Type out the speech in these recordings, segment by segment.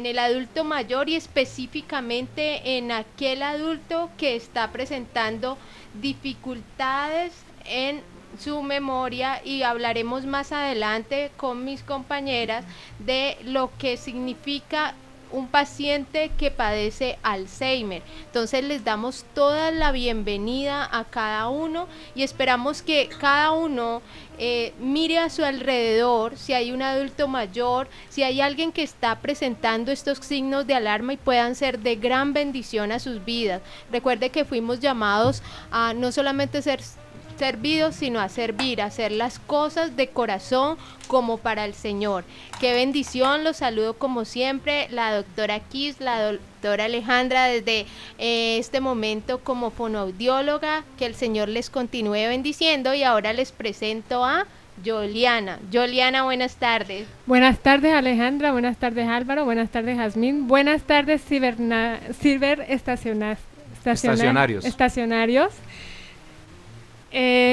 en el adulto mayor y específicamente en aquel adulto que está presentando dificultades en su memoria, y hablaremos más adelante con mis compañeras de lo que significa un paciente que padece Alzheimer. Entonces les damos toda la bienvenida a cada uno y esperamos que cada uno mire a su alrededor si hay un adulto mayor, si hay alguien que está presentando estos signos de alarma, y puedan ser de gran bendición a sus vidas. Recuerde que fuimos llamados a no solamente ser servidos, sino a servir, a hacer las cosas de corazón como para el Señor. Qué bendición, los saludo como siempre, la doctora Kiss, la doctora Alejandra, desde este momento como fonoaudióloga. Que el Señor les continúe bendiciendo, y ahora les presento a Yoliana. Yoliana, buenas tardes. Buenas tardes, Alejandra, buenas tardes, Álvaro, buenas tardes, Jazmín, buenas tardes, estacionarios.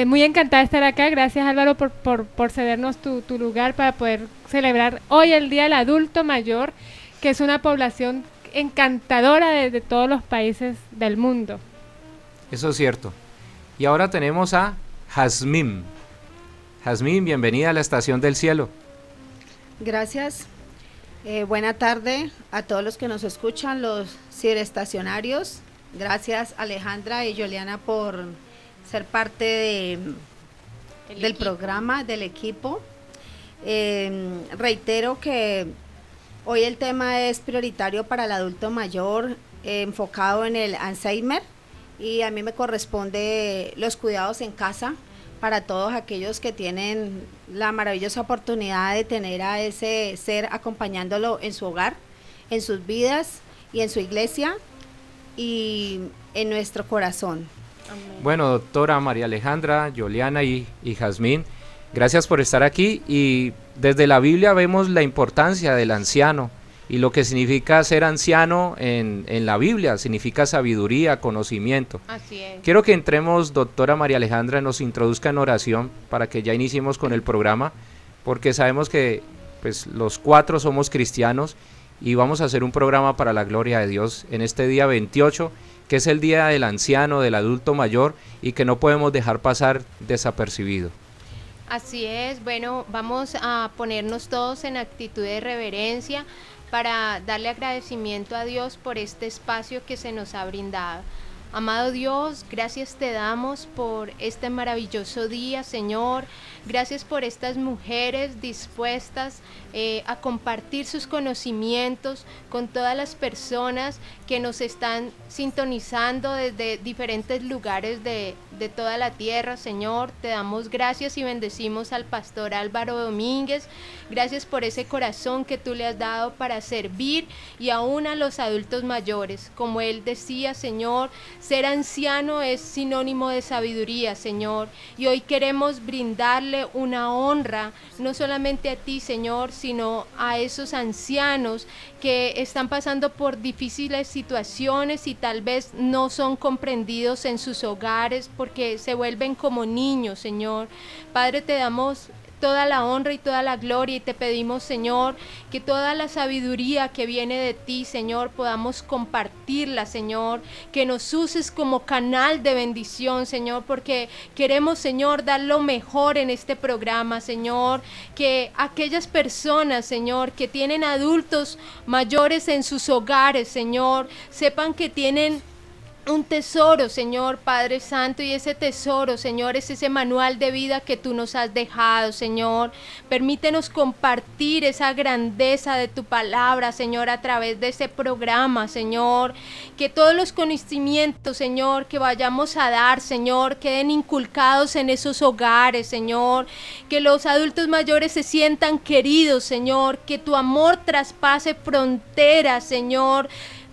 Muy encantada de estar acá. Gracias, Álvaro, por cedernos tu lugar para poder celebrar hoy el Día del Adulto Mayor, que es una población encantadora de todos los países del mundo. Eso es cierto. Y ahora tenemos a Jazmín. Jazmín, bienvenida a la Estación del Cielo. Gracias. Buena tarde a todos los que nos escuchan, los ciberestacionarios. Gracias, Alejandra y Yoliana, por ser parte del programa, del equipo. Reitero que hoy el tema es prioritario para el adulto mayor, enfocado en el Alzheimer, y a mí me corresponde los cuidados en casa para todos aquellos que tienen la maravillosa oportunidad de tener a ese ser acompañándolo en su hogar, en sus vidas y en su iglesia y en nuestro corazón. Amén. Bueno, doctora María Alejandra, Yoliana y Jazmín, gracias por estar aquí. Y desde la Biblia vemos la importancia del anciano y lo que significa ser anciano en la Biblia. Significa sabiduría, conocimiento. Así es. Quiero que entremos, doctora María Alejandra, nos introduzca en oración para que ya iniciemos con el programa, porque sabemos que pues los cuatro somos cristianos y vamos a hacer un programa para la gloria de Dios en este día 28, que es el día del anciano, del adulto mayor, y que no podemos dejar pasar desapercibido. Así es. Bueno, vamos a ponernos todos en actitud de reverencia para darle agradecimiento a Dios por este espacio que se nos ha brindado. Amado Dios, gracias te damos por este maravilloso día, Señor. Gracias por estas mujeres dispuestas a compartir sus conocimientos con todas las personas que nos están sintonizando desde diferentes lugares de toda la tierra, Señor. Te damos gracias y bendecimos al pastor Álvaro Domínguez. Gracias por ese corazón que tú le has dado para servir, y aún a los adultos mayores. Como él decía, Señor, ser anciano es sinónimo de sabiduría, Señor, y hoy queremos brindarle una honra, no solamente a ti, Señor, sino a esos ancianos que están pasando por difíciles situaciones y tal vez no son comprendidos en sus hogares porque se vuelven como niños, Señor. Padre, te damos toda la honra y toda la gloria, y te pedimos, Señor, que toda la sabiduría que viene de ti, Señor, podamos compartirla, Señor, que nos uses como canal de bendición, Señor, porque queremos, Señor, dar lo mejor en este programa, Señor, que aquellas personas, Señor, que tienen adultos mayores en sus hogares, Señor, sepan que tienen un tesoro, Señor Padre Santo, y ese tesoro, Señor, es ese manual de vida que tú nos has dejado, Señor. Permítenos compartir esa grandeza de tu palabra, Señor, a través de ese programa, Señor. Que todos los conocimientos, Señor, que vayamos a dar, Señor, queden inculcados en esos hogares, Señor. Que los adultos mayores se sientan queridos, Señor. Que tu amor traspase fronteras, Señor.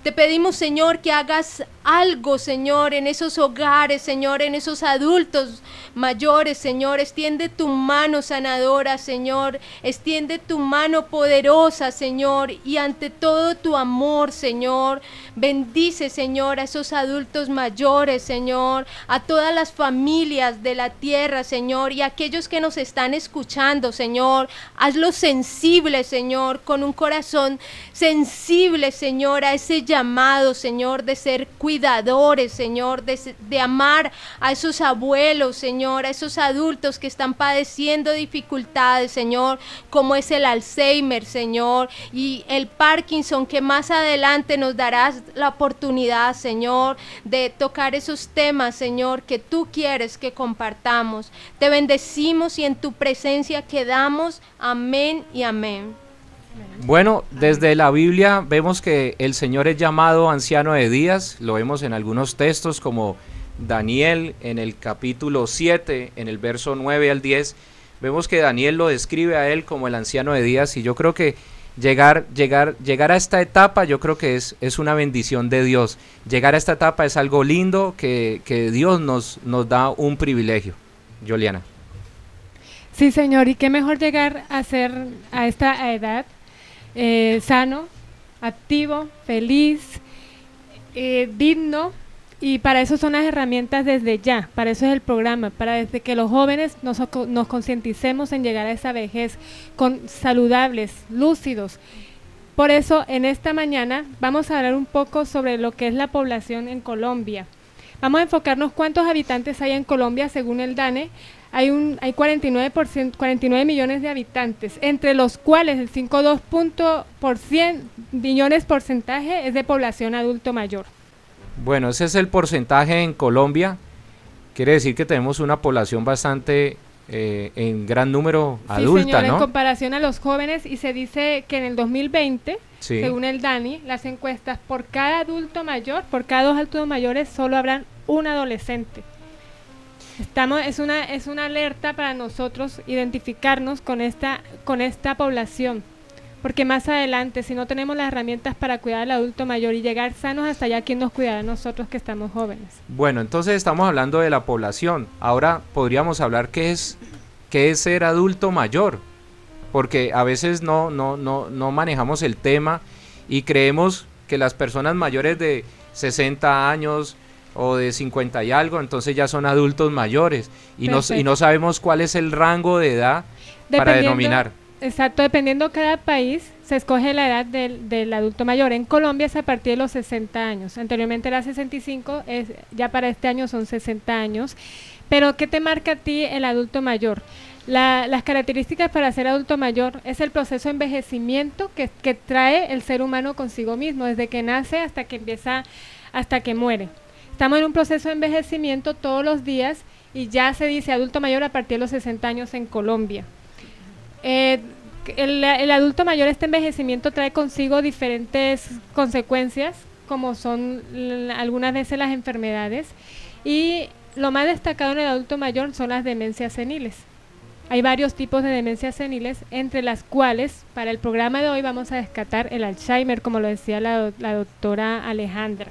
Te pedimos, Señor, que hagas algo, Señor, en esos hogares, Señor, en esos adultos mayores, Señor. Extiende tu mano sanadora, Señor. Extiende tu mano poderosa, Señor. Y ante todo tu amor, Señor. Bendice, Señor, a esos adultos mayores, Señor. A todas las familias de la tierra, Señor. Y a aquellos que nos están escuchando, Señor. Hazlos sensibles, Señor, con un corazón sensible, Señor, a ese llamado, Señor, de ser cuidadores, Señor, de amar a esos abuelos, Señor, a esos adultos que están padeciendo dificultades, Señor, como es el Alzheimer, Señor, y el Parkinson, que más adelante nos darás la oportunidad, Señor, de tocar esos temas, Señor, que tú quieres que compartamos. Te bendecimos y en tu presencia quedamos. Amén y amén. Bueno, desde la Biblia vemos que el Señor es llamado anciano de días, lo vemos en algunos textos como Daniel en el capítulo 7, en el verso 9 al 10, vemos que Daniel lo describe a él como el anciano de días, y yo creo que llegar a esta etapa, yo creo que es una bendición de Dios. Llegar a esta etapa es algo lindo que Dios nos da un privilegio. Juliana. Sí, Señor, y qué mejor llegar a ser a esta edad sano, activo, feliz, digno, y para eso son las herramientas desde ya, para eso es el programa, para desde que los jóvenes nos concienticemos en llegar a esa vejez saludables, lúcidos. Por eso en esta mañana vamos a hablar un poco sobre lo que es la población en Colombia. Vamos a enfocarnos cuántos habitantes hay en Colombia según el DANE. Hay 49 millones de habitantes, entre los cuales el 5,2% millones porcentaje es de población adulto mayor. Bueno, ese es el porcentaje en Colombia. Quiere decir que tenemos una población bastante en gran número adulta, sí, señor, ¿no? En comparación a los jóvenes, y se dice que en el 2020, sí, según el DANI, las encuestas por cada adulto mayor, por cada 2 adultos mayores, solo habrán un adolescente. Es una alerta para nosotros identificarnos con esta población, porque más adelante, si no tenemos las herramientas para cuidar al adulto mayor y llegar sanos hasta allá, ¿quién nos cuidará a nosotros que estamos jóvenes? Bueno, entonces estamos hablando de la población. Ahora podríamos hablar qué es ser adulto mayor, porque a veces no manejamos el tema y creemos que las personas mayores de 60 años o de 50 y algo, entonces ya son adultos mayores y no sabemos cuál es el rango de edad para denominar. Exacto, dependiendo de cada país se escoge la edad del adulto mayor. En Colombia es a partir de los 60 años, anteriormente era 65, ya para este año son 60 años. Pero ¿qué te marca a ti el adulto mayor? Las características para ser adulto mayor es el proceso de envejecimiento que trae el ser humano consigo mismo, desde que nace hasta que muere. Estamos en un proceso de envejecimiento todos los días y ya se dice adulto mayor a partir de los 60 años en Colombia. El adulto mayor, este envejecimiento trae consigo diferentes consecuencias, como son algunas veces las enfermedades, y lo más destacado en el adulto mayor son las demencias seniles. Hay varios tipos de demencias seniles, entre las cuales para el programa de hoy vamos a rescatar el Alzheimer, como lo decía la doctora Alejandra.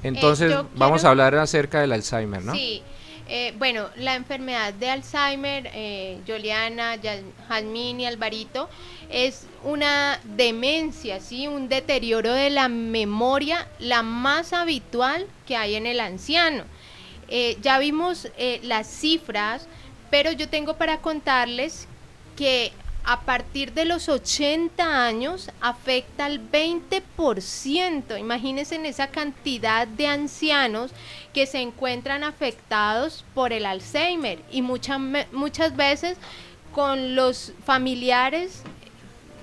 Entonces vamos a hablar acerca del Alzheimer, ¿no? Sí, bueno, la enfermedad de Alzheimer, Juliana, Jazmín y Alvarito, es una demencia, ¿sí? Un deterioro de la memoria, la más habitual que hay en el anciano. Ya vimos las cifras, pero yo tengo para contarles que a partir de los 80 años afecta al 20%. Imagínense en esa cantidad de ancianos que se encuentran afectados por el Alzheimer y muchas veces con los familiares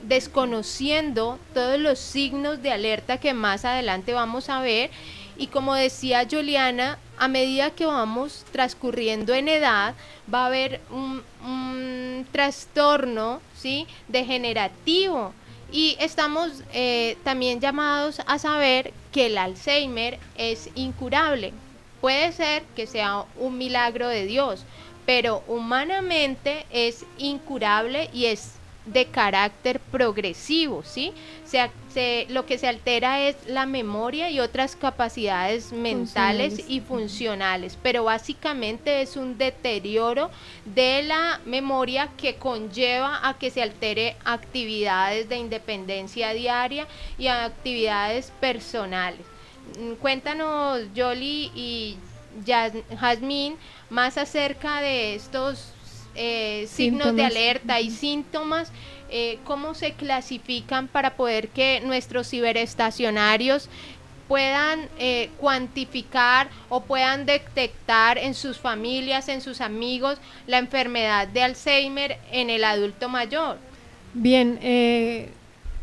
desconociendo todos los signos de alerta que más adelante vamos a ver. Y como decía Juliana, a medida que vamos transcurriendo en edad, va a haber un trastorno, ¿sí?, degenerativo. Y estamos también llamados a saber que el Alzheimer es incurable. Puede ser que sea un milagro de Dios, pero humanamente es incurable y es de carácter progresivo, ¿sí? Lo que se altera es la memoria y otras capacidades mentales y funcionales, pero básicamente es un deterioro de la memoria que conlleva a que se altere actividades de independencia diaria y actividades personales. Cuéntanos, Yoli y Jazmín, más acerca de estos signos de alerta y síntomas, cómo se clasifican para poder que nuestros ciberestacionarios puedan cuantificar o puedan detectar en sus familias, en sus amigos, la enfermedad de Alzheimer en el adulto mayor. Bien,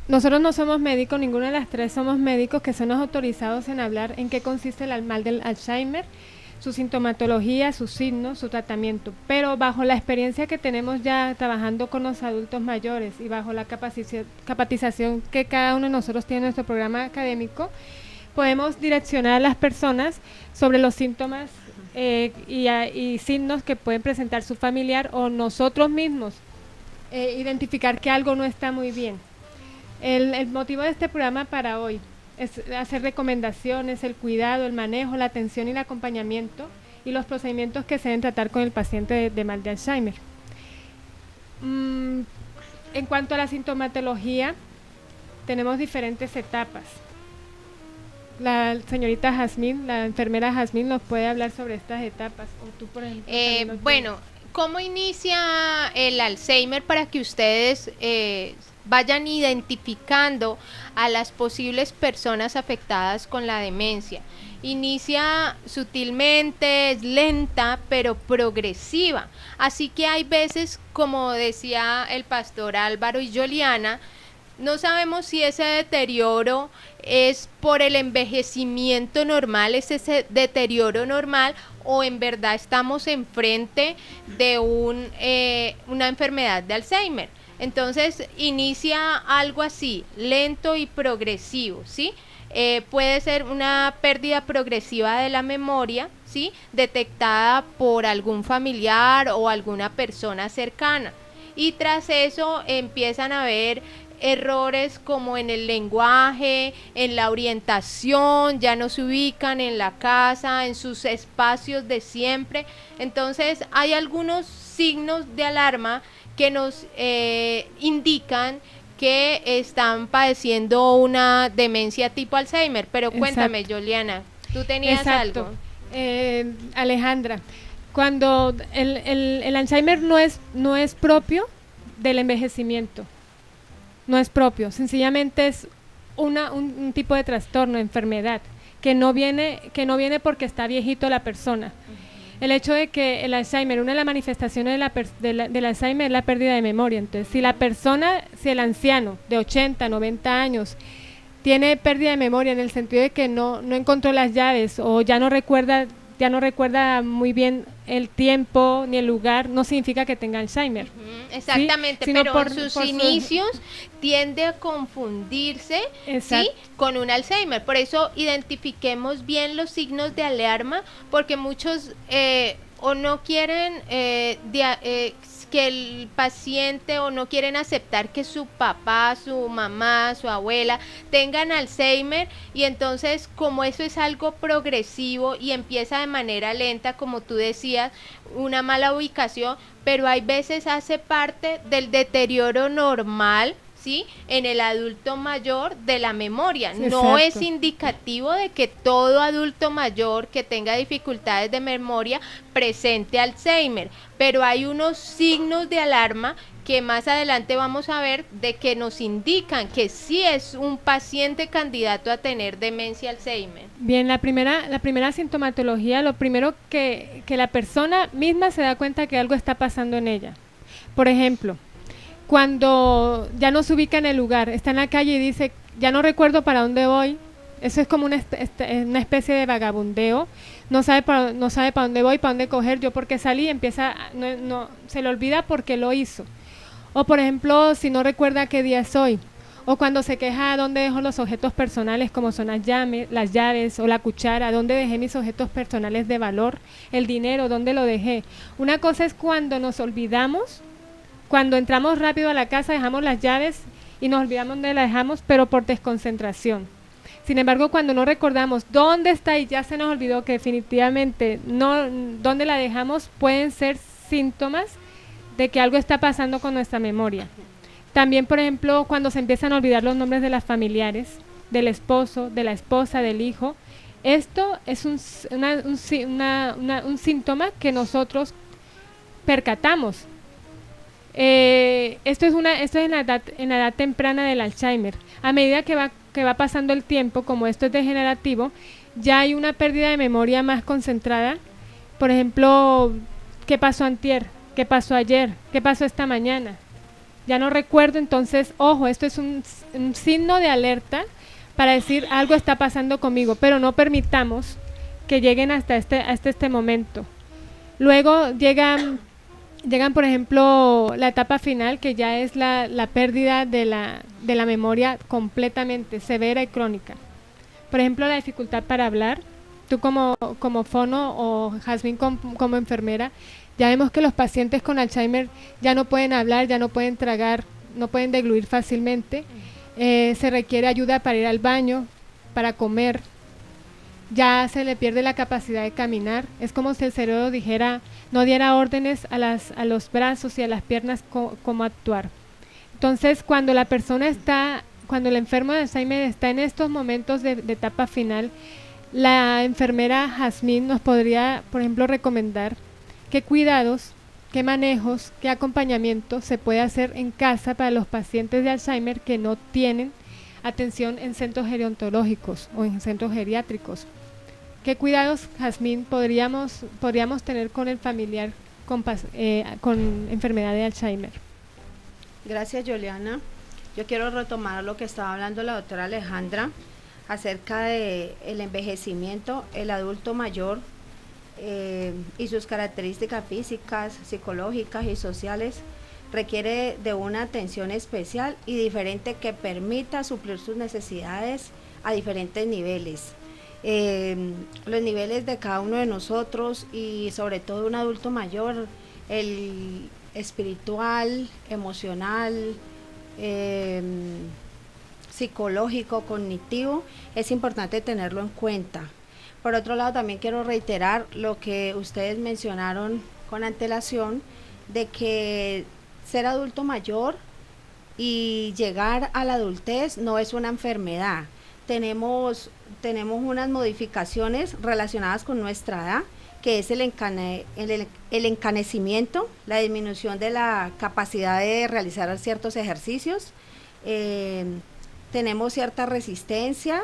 nosotros no somos médicos, ninguna de las tres somos médicos que son los autorizados en hablar en qué consiste el mal del Alzheimer, su sintomatología, sus signos, su tratamiento, pero bajo la experiencia que tenemos ya trabajando con los adultos mayores y bajo la capacitación que cada uno de nosotros tiene en nuestro programa académico, podemos direccionar a las personas sobre los síntomas y signos que pueden presentar su familiar o nosotros mismos, identificar que algo no está muy bien. El motivo de este programa para hoy es hacer recomendaciones, el cuidado, el manejo, la atención y el acompañamiento y los procedimientos que se deben tratar con el paciente de mal de Alzheimer. En cuanto a la sintomatología, tenemos diferentes etapas. La señorita Jazmín, la enfermera Jazmín, nos puede hablar sobre estas etapas. O tú, por ejemplo, bueno, ¿cómo inicia el Alzheimer para que ustedes vayan identificando a las posibles personas afectadas con la demencia? Inicia sutilmente, es lenta, pero progresiva. Así que hay veces, como decía el pastor Álvaro y Yoliana, no sabemos si ese deterioro es por el envejecimiento normal, es ese deterioro normal, o en verdad estamos enfrente de una enfermedad de Alzheimer. Entonces inicia algo así, lento y progresivo, ¿sí? Puede ser una pérdida progresiva de la memoria, ¿sí? Detectada por algún familiar o alguna persona cercana. Y tras eso empiezan a haber errores como en el lenguaje, en la orientación, ya no se ubican en la casa, en sus espacios de siempre. Entonces hay algunos signos de alarma que nos indican que están padeciendo una demencia tipo Alzheimer. Pero cuéntame, Yoliana, ¿tú tenías algo? Alejandra, cuando el Alzheimer no es propio del envejecimiento, no es propio, sencillamente es un tipo de trastorno, enfermedad, que no viene porque está viejito la persona. El hecho de que el Alzheimer, una de las manifestaciones del Alzheimer es la pérdida de memoria. Entonces, si el anciano de 80, 90 años tiene pérdida de memoria en el sentido de que no encontró las llaves o ya no recuerda muy bien el tiempo ni el lugar, no significa que tenga Alzheimer. Exactamente, ¿sí? Pero por sus inicios tiende a confundirse, ¿sí? Con un Alzheimer. Por eso identifiquemos bien los signos de alarma, porque muchos o no quieren que el paciente, o no quieren aceptar que su papá, su mamá, su abuela tengan Alzheimer, y entonces como eso es algo progresivo y empieza de manera lenta, como tú decías, una mala ubicación, pero hay veces hace parte del deterioro normal, ¿sí? En el adulto mayor de la memoria. No es indicativo de que todo adulto mayor que tenga dificultades de memoria presente Alzheimer, pero hay unos signos de alarma que más adelante vamos a ver, de que nos indican que sí es un paciente candidato a tener demencia Alzheimer. Bien, la primera sintomatología, lo primero que la persona misma se da cuenta que algo está pasando en ella. Por ejemplo, cuando ya no se ubica en el lugar, está en la calle y dice, ya no recuerdo para dónde voy. Eso es como una especie de vagabundeo. No sabe para dónde voy, para dónde coger, yo porque salí, se le olvida porque lo hizo. O por ejemplo, si no recuerda qué día es hoy. O cuando se queja dónde dejo los objetos personales, como son las llaves o la cuchara, dónde dejé mis objetos personales de valor, el dinero, dónde lo dejé. Una cosa es cuando nos olvidamos Cuando entramos rápido a la casa dejamos las llaves y nos olvidamos dónde las dejamos, pero por desconcentración. Sin embargo, cuando no recordamos dónde está y ya se nos olvidó que definitivamente no dónde la dejamos, pueden ser síntomas de que algo está pasando con nuestra memoria. También, por ejemplo, cuando se empiezan a olvidar los nombres de las familiares, del esposo, de la esposa, del hijo, esto es un síntoma que nosotros percatamos. Esto es en la edad temprana del Alzheimer. A medida que va pasando el tiempo, como esto es degenerativo, ya hay una pérdida de memoria más concentrada. Por ejemplo, ¿qué pasó antier? ¿Qué pasó ayer? ¿Qué pasó esta mañana? Ya no recuerdo, entonces, ojo, esto es un signo de alerta para decir algo está pasando conmigo, pero no permitamos que lleguen hasta este momento. Luego llegan, por ejemplo, la etapa final, que ya es la pérdida de la memoria completamente severa y crónica. Por ejemplo, la dificultad para hablar. Tú como fono o Jazmín como enfermera, ya vemos que los pacientes con Alzheimer ya no pueden hablar, ya no pueden tragar, no pueden degluir fácilmente. Se requiere ayuda para ir al baño, para comer. Ya se le pierde la capacidad de caminar. Es como si el cerebro no diera órdenes a los brazos y a las piernas cómo actuar. Entonces, cuando el enfermo de Alzheimer está en estos momentos de etapa final, la enfermera Jazmín nos podría, por ejemplo, recomendar qué cuidados, qué manejos, qué acompañamiento se puede hacer en casa para los pacientes de Alzheimer que no tienen atención en centros gerontológicos o en centros geriátricos. ¿Qué cuidados, Jazmín, podríamos tener con el familiar con enfermedad de Alzheimer? Gracias, Juliana. Yo quiero retomar lo que estaba hablando la doctora Alejandra acerca del envejecimiento, el adulto mayor y sus características físicas, psicológicas y sociales requiere de una atención especial y diferente que permita suplir sus necesidades a diferentes niveles. Los niveles de cada uno de nosotros y sobre todo un adulto mayor, el espiritual, emocional, psicológico, cognitivo, es importante tenerlo en cuenta. Por otro lado, también quiero reiterar lo que ustedes mencionaron con antelación, de que ser adulto mayor y llegar a la adultez no es una enfermedad. Tenemos unas modificaciones relacionadas con nuestra edad, que es el encanecimiento, la disminución de la capacidad de realizar ciertos ejercicios, tenemos cierta resistencia,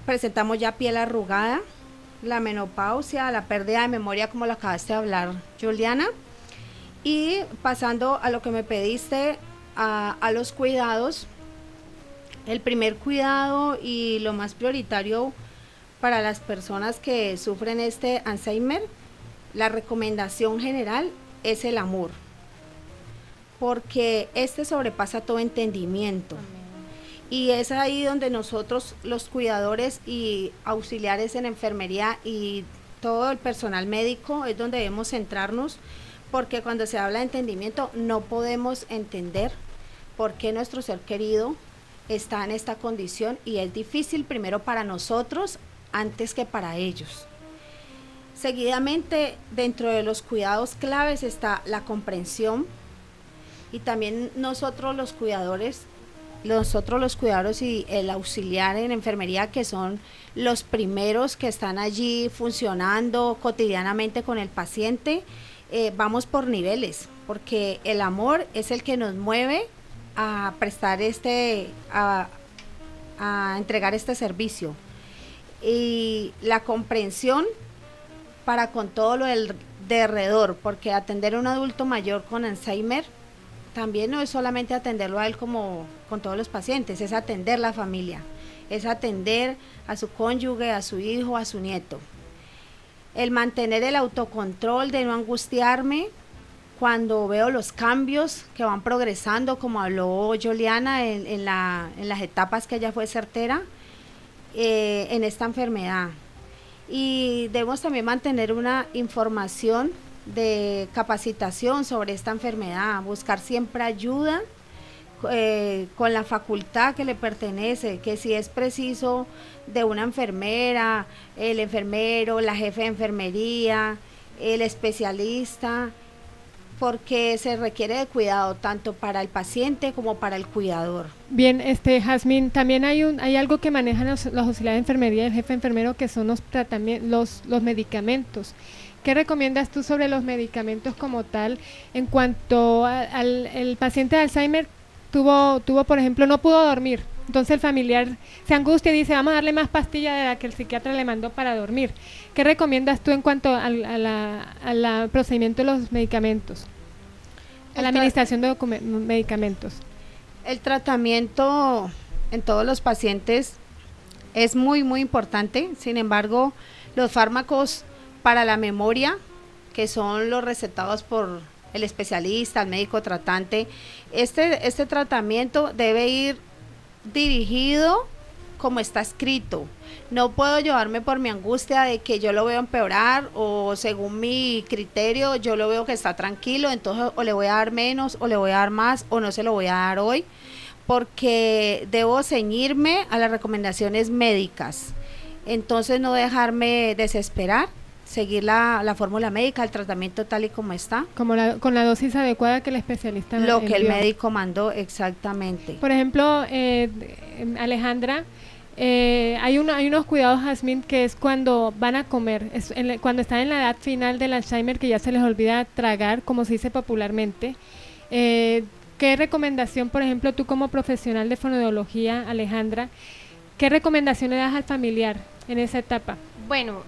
presentamos ya piel arrugada, la menopausia, la pérdida de memoria, como lo acabaste de hablar, Juliana. Y pasando a lo que me pediste, a los cuidados, el primer cuidado y lo más prioritario para las personas que sufren este Alzheimer, la recomendación general es el amor, porque este sobrepasa todo entendimiento. Y es ahí donde nosotros, los cuidadores y auxiliares en enfermería y todo el personal médico, es donde debemos centrarnos, porque cuando se habla de entendimiento no podemos entender por qué nuestro ser querido está en esta condición, y es difícil primero para nosotros antes que para ellos. Seguidamente, dentro de los cuidados claves está la comprensión, y también nosotros los cuidadores y el auxiliar en enfermería, que son los primeros que están allí funcionando cotidianamente con el paciente, vamos por niveles, porque el amor es el que nos mueve a prestar a entregar este servicio, y la comprensión para con todo lo de alrededor, porque atender a un adulto mayor con Alzheimer también no es solamente atenderlo a él como con todos los pacientes, es atender la familia, es atender a su cónyuge, a su hijo, a su nieto. El mantener el autocontrol de no angustiarme cuando veo los cambios que van progresando, como habló Juliana en las etapas que ella fue certera en esta enfermedad. Y debemos también mantener una información de capacitación sobre esta enfermedad, buscar siempre ayuda con la facultad que le pertenece, que si es preciso de una enfermera, el enfermero, la jefe de enfermería, el especialista, porque se requiere de cuidado tanto para el paciente como para el cuidador. Bien, Jazmín, también hay algo que manejan los auxiliares de enfermería y el jefe enfermero, que son los tratamientos, los medicamentos. ¿Qué recomiendas tú sobre los medicamentos como tal en cuanto al el paciente de Alzheimer? Tuvo, por ejemplo, no pudo dormir, entonces el familiar se angustia y dice, vamos a darle más pastilla de la que el psiquiatra le mandó para dormir. ¿Qué recomiendas tú en cuanto al procedimiento de los medicamentos, a la administración de medicamentos? El tratamiento en todos los pacientes es muy, muy importante. Sin embargo, los fármacos para la memoria, que son los recetados por el especialista, el médico tratante, este tratamiento debe ir dirigido como está escrito. No puedo llevarme por mi angustia de que yo lo veo empeorar, o según mi criterio yo lo veo que está tranquilo, entonces o le voy a dar menos o le voy a dar más o no se lo voy a dar hoy, porque debo ceñirme a las recomendaciones médicas. Entonces no dejarme desesperar, seguir la fórmula médica, el tratamiento tal y como está. Con la dosis adecuada que el especialista lo envió. Que el médico mandó, exactamente. Por ejemplo, Alejandra, hay unos cuidados, Jazmín, que es cuando van a comer, cuando están en la edad final del Alzheimer, que ya se les olvida tragar, como se dice popularmente. ¿Qué recomendación, por ejemplo, tú como profesional de fonoaudiología, Alejandra, qué recomendación le das al familiar en esa etapa? Bueno,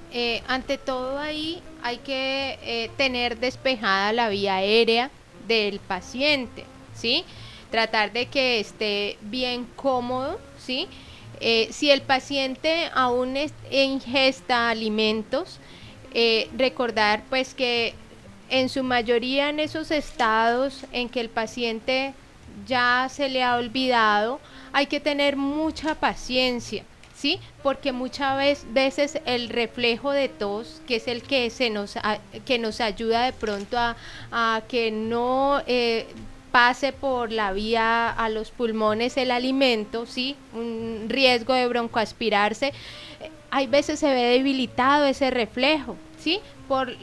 ante todo ahí hay que tener despejada la vía aérea del paciente, ¿sí? Tratar de que esté bien cómodo, ¿sí? Si el paciente aún ingesta alimentos, recordar pues que en su mayoría en esos estados en que el paciente ya se le ha olvidado, hay que tener mucha paciencia, ¿sí? Porque muchas veces el reflejo de tos, que es el que que nos ayuda de pronto a que no pase por la vía a los pulmones el alimento, ¿sí? Un riesgo de broncoaspirarse, hay veces se ve debilitado ese reflejo, ¿sí? Por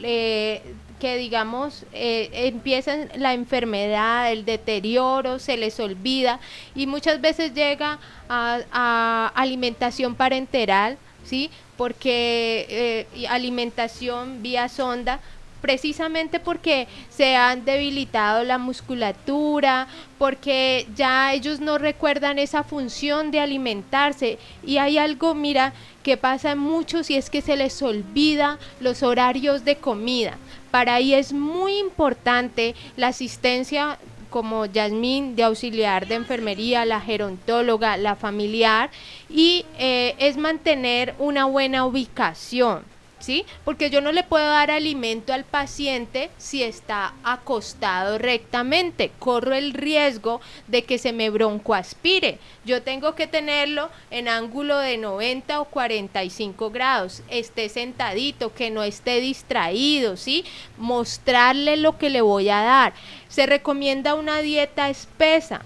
que digamos empieza la enfermedad, el deterioro, se les olvida y muchas veces llega a alimentación parenteral, ¿sí? Porque alimentación vía sonda, precisamente porque se han debilitado la musculatura, porque ya ellos no recuerdan esa función de alimentarse. Y hay algo, mira, que pasa en muchos y es que se les olvida los horarios de comida. Para ahí es muy importante la asistencia como Yasmín de auxiliar de enfermería, la gerontóloga, la familiar, y es mantener una buena ubicación, ¿sí? Porque yo no le puedo dar alimento al paciente si está acostado rectamente, corro el riesgo de que se me broncoaspire. Yo tengo que tenerlo en ángulo de 90 o 45 grados, esté sentadito, que no esté distraído, ¿sí? Mostrarle lo que le voy a dar. Se recomienda una dieta espesa,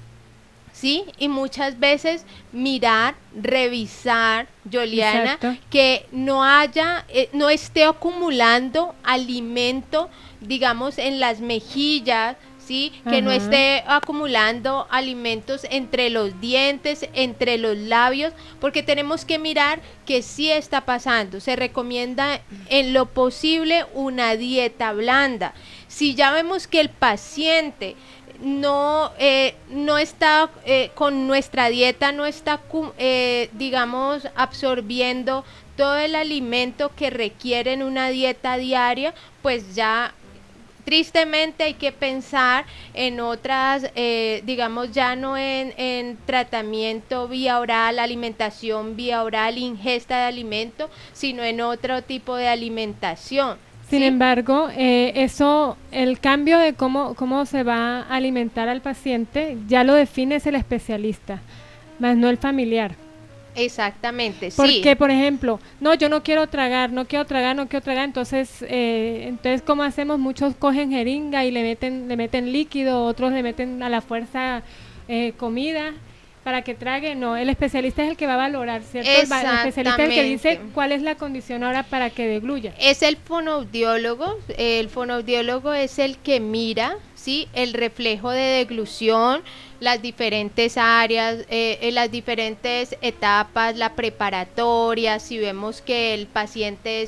¿sí? Y muchas veces mirar, revisar, Yoliana, Exacto, que no esté acumulando alimento, digamos, en las mejillas, ¿sí? Que no esté acumulando alimentos entre los dientes, entre los labios, porque tenemos que mirar que sí está pasando. Se recomienda en lo posible una dieta blanda. Si ya vemos que el paciente no está con nuestra dieta, no está digamos absorbiendo todo el alimento que requiere en una dieta diaria, pues ya tristemente hay que pensar en otras, digamos ya no en tratamiento vía oral, alimentación vía oral, ingesta de alimento, sino en otro tipo de alimentación. Sin ¿sí? embargo, el cambio de cómo se va a alimentar al paciente, ya lo define es el especialista, más no el familiar. Exactamente, sí. Porque, por ejemplo, no, yo no quiero tragar, entonces, ¿cómo hacemos? Muchos cogen jeringa y le meten líquido, otros le meten a la fuerza comida para que trague. No, el especialista es el que va a valorar, ¿cierto? El especialista es el que dice cuál es la condición ahora para que degluya. Es el fonoaudiólogo es el que mira, ¿sí?, el reflejo de deglución, las diferentes áreas, las diferentes etapas, la preparatoria, si vemos que el paciente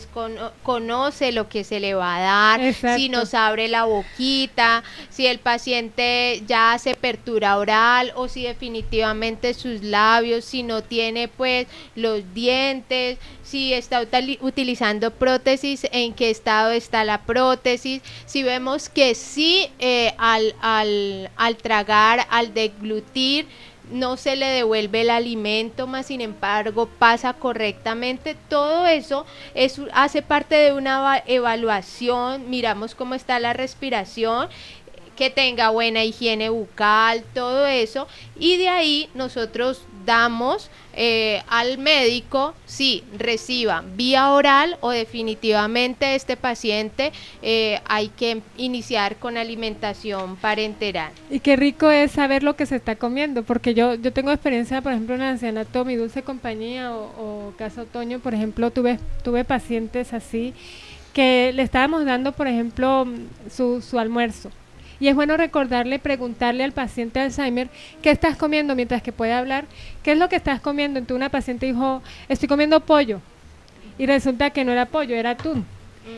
conoce lo que se le va a dar, Exacto. Si nos abre la boquita, si el paciente ya hace apertura oral o si definitivamente sus labios, si no tiene pues los dientes, si está utilizando prótesis, en qué estado está la prótesis, si vemos que sí al tragar, al deglutir, no se le devuelve el alimento, más sin embargo pasa correctamente. Todo eso hace parte de una evaluación. Miramos cómo está la respiración, que tenga buena higiene bucal, todo eso, y de ahí nosotros damos al médico si reciba vía oral o definitivamente este paciente hay que iniciar con alimentación parenteral. Y qué rico es saber lo que se está comiendo, porque yo tengo experiencia, por ejemplo, en el ancianato, mi dulce compañía o Casa Otoño, por ejemplo, tuve pacientes así que le estábamos dando, por ejemplo, su almuerzo. Y es bueno recordarle, preguntarle al paciente de Alzheimer, ¿qué estás comiendo? Mientras que puede hablar, ¿qué es lo que estás comiendo? Entonces una paciente dijo, estoy comiendo pollo. Y resulta que no era pollo, era atún.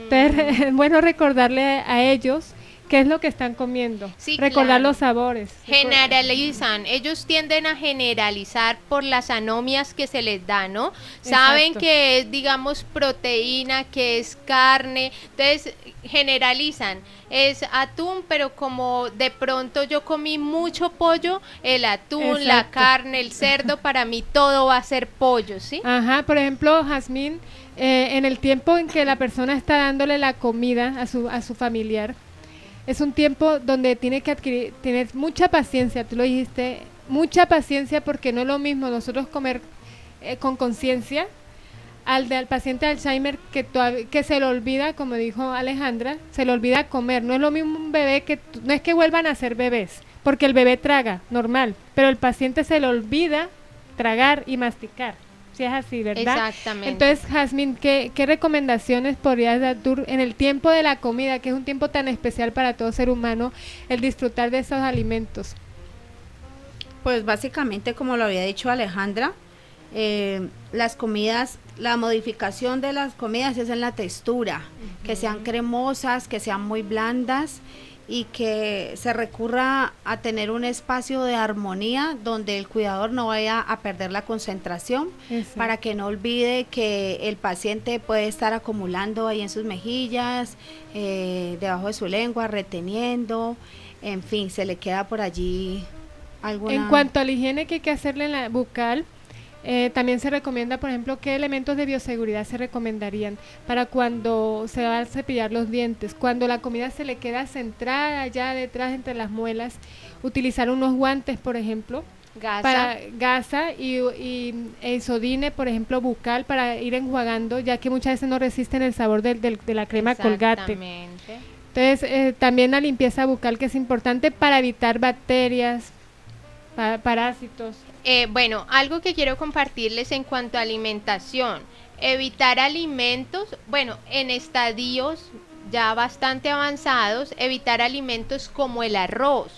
Entonces es bueno recordarle a ellos qué es lo que están comiendo, sí, recordar claro. Los sabores. Generalizan, ellos tienden a generalizar por las anomias que se les da, ¿no? Saben Exacto. que es, digamos, proteína, que es carne, entonces generalizan, es atún, pero como de pronto yo comí mucho pollo, el atún, Exacto. la carne, el cerdo, para mí todo va a ser pollo, ¿sí? Ajá, por ejemplo, Jazmín, en el tiempo en que la persona está dándole la comida a su familiar, es un tiempo donde tiene que tener mucha paciencia, tú lo dijiste, mucha paciencia, porque no es lo mismo nosotros comer con conciencia al paciente de Alzheimer que se le olvida, como dijo Alejandra, se le olvida comer. No es lo mismo un bebé no es que vuelvan a ser bebés, porque el bebé traga, normal, pero el paciente se le olvida tragar y masticar. Si es así, ¿verdad? Exactamente. Entonces, Jazmín, ¿qué recomendaciones podrías dar tú en el tiempo de la comida, que es un tiempo tan especial para todo ser humano, el disfrutar de esos alimentos? Pues básicamente, como lo había dicho Alejandra, las comidas, la modificación de las comidas es en la textura, que sean cremosas, que sean muy blandas, y que se recurra a tener un espacio de armonía donde el cuidador no vaya a perder la concentración. Exacto. Para que no olvide que el paciente puede estar acumulando ahí en sus mejillas, debajo de su lengua, reteniendo, en fin, se le queda por allí alguna... En cuanto a la higiene que hay que hacerle en la bucal, también se recomienda, por ejemplo, qué elementos de bioseguridad se recomendarían para cuando se va a cepillar los dientes, cuando la comida se le queda centrada allá detrás entre las muelas, utilizar unos guantes, por ejemplo, gasa y isodine, por ejemplo, bucal, para ir enjuagando, ya que muchas veces no resisten el sabor de la crema Colgate. Entonces, también la limpieza bucal, que es importante para evitar bacterias, parásitos. Bueno, algo que quiero compartirles en cuanto a alimentación, evitar alimentos, bueno, en estadios ya bastante avanzados, evitar alimentos como el arroz,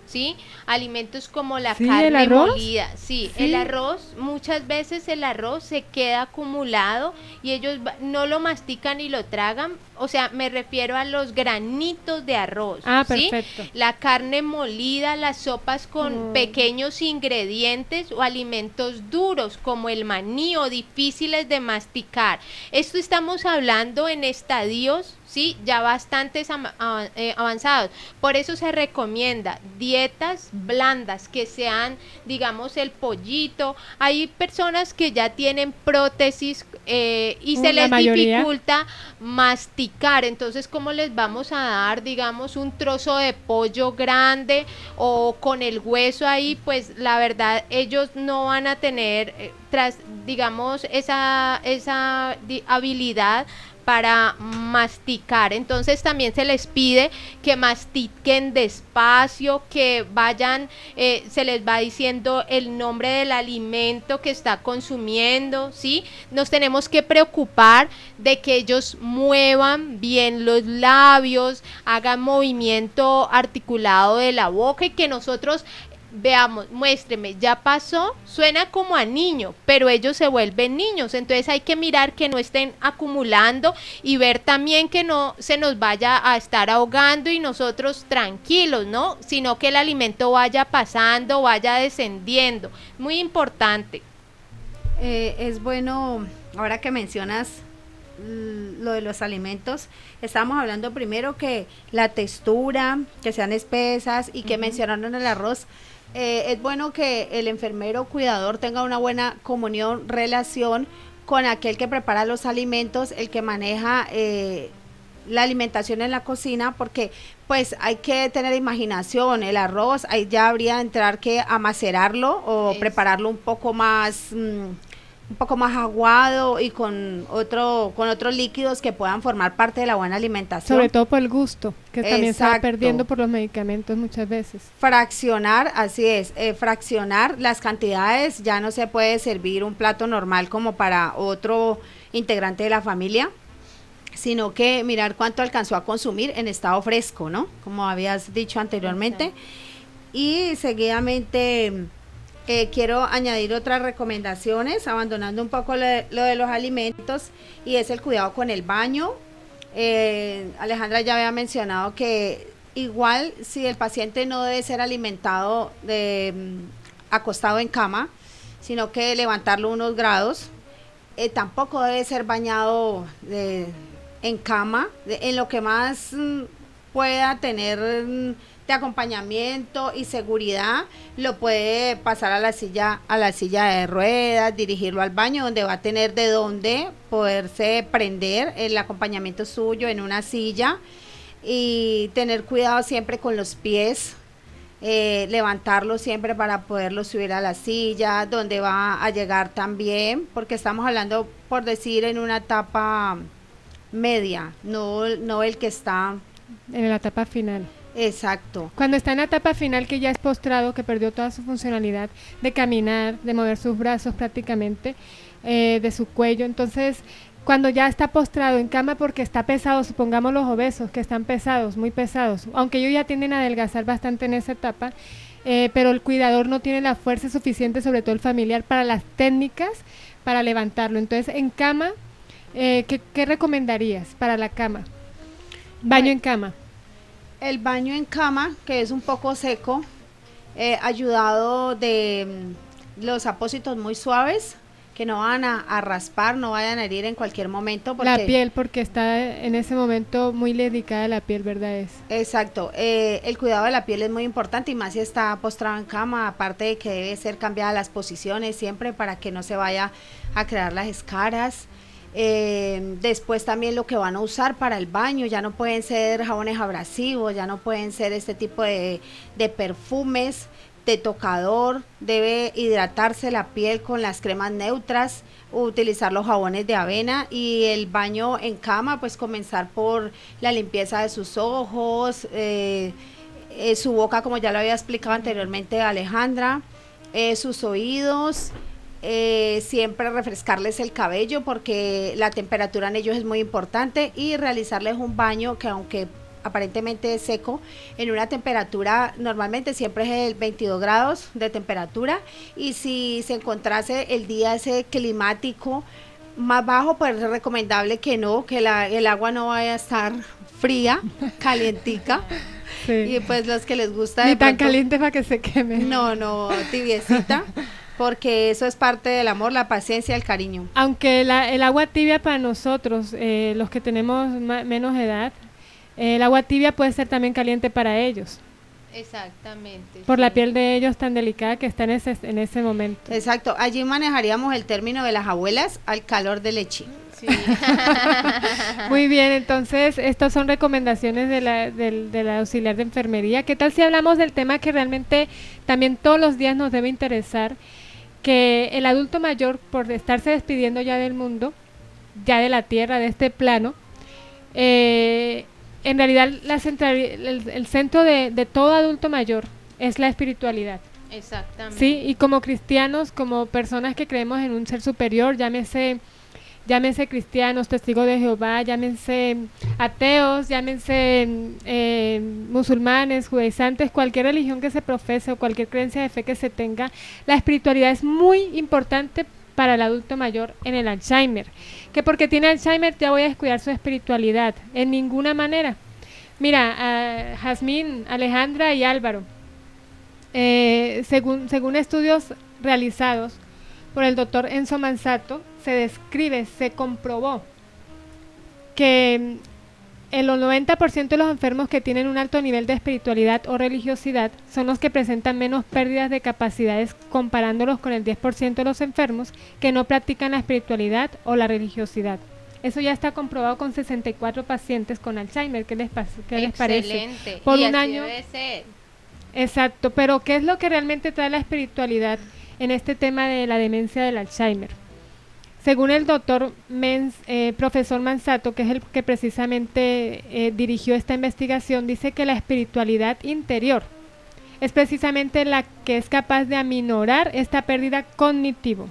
¿sí? Alimentos como la carne molida, sí, el arroz, muchas veces el arroz se queda acumulado y ellos no lo mastican y lo tragan, o sea, me refiero a los granitos de arroz, ¿sí? Perfecto. La carne molida, las sopas con pequeños ingredientes o alimentos duros como el maní o difíciles de masticar. Esto estamos hablando en estadios, sí, ya bastantes avanzados. Por eso se recomienda dietas blandas que sean, digamos, el pollito. Hay personas que ya tienen prótesis y se les dificulta masticar masticar. Entonces, ¿cómo les vamos a dar, digamos, un trozo de pollo grande o con el hueso ahí? Pues la verdad, ellos no van a tener, digamos, esa habilidad para masticar. Entonces también se les pide que mastiquen despacio, que vayan, se les va diciendo el nombre del alimento que está consumiendo, ¿sí? Nos tenemos que preocupar de que ellos muevan bien los labios, hagan movimiento articulado de la boca y que nosotros veamos, muéstreme, ya pasó, suena como a niño, pero ellos se vuelven niños, entonces hay que mirar que no estén acumulando y ver también que no se nos vaya a estar ahogando y nosotros tranquilos, ¿no? Sino que el alimento vaya pasando, vaya descendiendo, muy importante. Es bueno, ahora que mencionas lo de los alimentos, estábamos hablando primero que la textura, que sean espesas y que mencionaron el arroz. Es bueno que el enfermero cuidador tenga una buena comunión, relación con aquel que prepara los alimentos, el que maneja la alimentación en la cocina, porque pues hay que tener imaginación. El arroz, ahí ya habría de entrar que a macerarlo o prepararlo un poco más aguado y con otros líquidos que puedan formar parte de la buena alimentación. Sobre todo por el gusto, que también se va perdiendo por los medicamentos muchas veces. Fraccionar, así es, fraccionar las cantidades. Ya no se puede servir un plato normal como para otro integrante de la familia, sino que mirar cuánto alcanzó a consumir en estado fresco, ¿no? Como habías dicho anteriormente. Y seguidamente quiero añadir otras recomendaciones, abandonando un poco lo de los alimentos, y es el cuidado con el baño. Alejandra ya había mencionado que igual si el paciente no debe ser alimentado acostado en cama, sino que levantarlo unos grados, tampoco debe ser bañado en cama, en lo que más pueda tener de acompañamiento y seguridad, lo puede pasar a la silla de ruedas, dirigirlo al baño, donde va a tener de dónde poderse prender el acompañamiento suyo en una silla, y tener cuidado siempre con los pies, levantarlo siempre para poderlo subir a la silla, donde va a llegar también, porque estamos hablando, por decir, en una etapa media, no el que está en la etapa final. Exacto. Cuando está en la etapa final, que ya es postrado, que perdió toda su funcionalidad de caminar, de mover sus brazos prácticamente, de su cuello, entonces cuando ya está postrado en cama porque está pesado, supongamos los obesos que están pesados, muy pesados, aunque ellos ya tienden a adelgazar bastante en esa etapa, pero el cuidador no tiene la fuerza suficiente, sobre todo el familiar, para las técnicas para levantarlo. Entonces en cama, ¿qué recomendarías para la cama? Baño en cama. El baño en cama, que es un poco seco, ayudado de los apósitos muy suaves, que no van a raspar, no vayan a herir en cualquier momento. La piel, porque está en ese momento muy delicada la piel, ¿verdad? Exacto, el cuidado de la piel es muy importante, y más si está postrado en cama, aparte de que debe ser cambiadas las posiciones siempre para que no se vaya a crear las escaras. Después también lo que van a usar para el baño, ya no pueden ser jabones abrasivos, ya no pueden ser este tipo de perfumes, de tocador. Debe hidratarse la piel con las cremas neutras, utilizar los jabones de avena, y el baño en cama, pues comenzar por la limpieza de sus ojos, su boca, como ya lo había explicado anteriormente Alejandra, sus oídos. Siempre refrescarles el cabello, porque la temperatura en ellos es muy importante, y realizarles un baño que, aunque aparentemente es seco, en una temperatura normalmente siempre es el 22 grados de temperatura, y si se encontrase el día ese climático más bajo, pues es recomendable que el agua no vaya a estar fría, calientica. Sí. Y pues los que les gusta ni tan caliente para que se queme. No, tibiecita. Porque eso es parte del amor, la paciencia, el cariño. Aunque el agua tibia para nosotros, los que tenemos menos edad, el agua tibia puede ser también caliente para ellos. Exactamente. Por la piel de ellos tan delicada que está en ese momento. Exacto. Allí manejaríamos el término de las abuelas, al calor de leche. Sí. Muy bien, entonces estas son recomendaciones de la auxiliar de enfermería. ¿Qué tal si hablamos del tema que realmente también todos los días nos debe interesar? Que el adulto mayor, por estarse despidiendo ya del mundo, ya de la tierra, de este plano, en realidad el centro de todo adulto mayor es la espiritualidad. Exactamente. Sí, y como cristianos, como personas que creemos en un ser superior, llámese cristianos, testigos de Jehová, llámense ateos, llámense musulmanes, judaizantes, cualquier religión que se profese o cualquier creencia de fe que se tenga, la espiritualidad es muy importante para el adulto mayor en el Alzheimer. Que porque tiene Alzheimer ya voy a descuidar su espiritualidad, en ninguna manera. Mira, Jazmín, Alejandra y Álvaro, según estudios realizados por el doctor Enzo Manzato, se comprobó que el 90% de los enfermos que tienen un alto nivel de espiritualidad o religiosidad son los que presentan menos pérdidas de capacidades comparándolos con el 10% de los enfermos que no practican la espiritualidad o la religiosidad. Eso ya está comprobado con 64 pacientes con Alzheimer. ¿Qué les parece? Excelente. Por y un así año. debe ser. Exacto, pero ¿qué es lo que realmente trae la espiritualidad en este tema de la demencia del Alzheimer? Según el doctor profesor Manzato, que es el que precisamente dirigió esta investigación, dice que la espiritualidad interior es precisamente la que es capaz de aminorar esta pérdida cognitiva.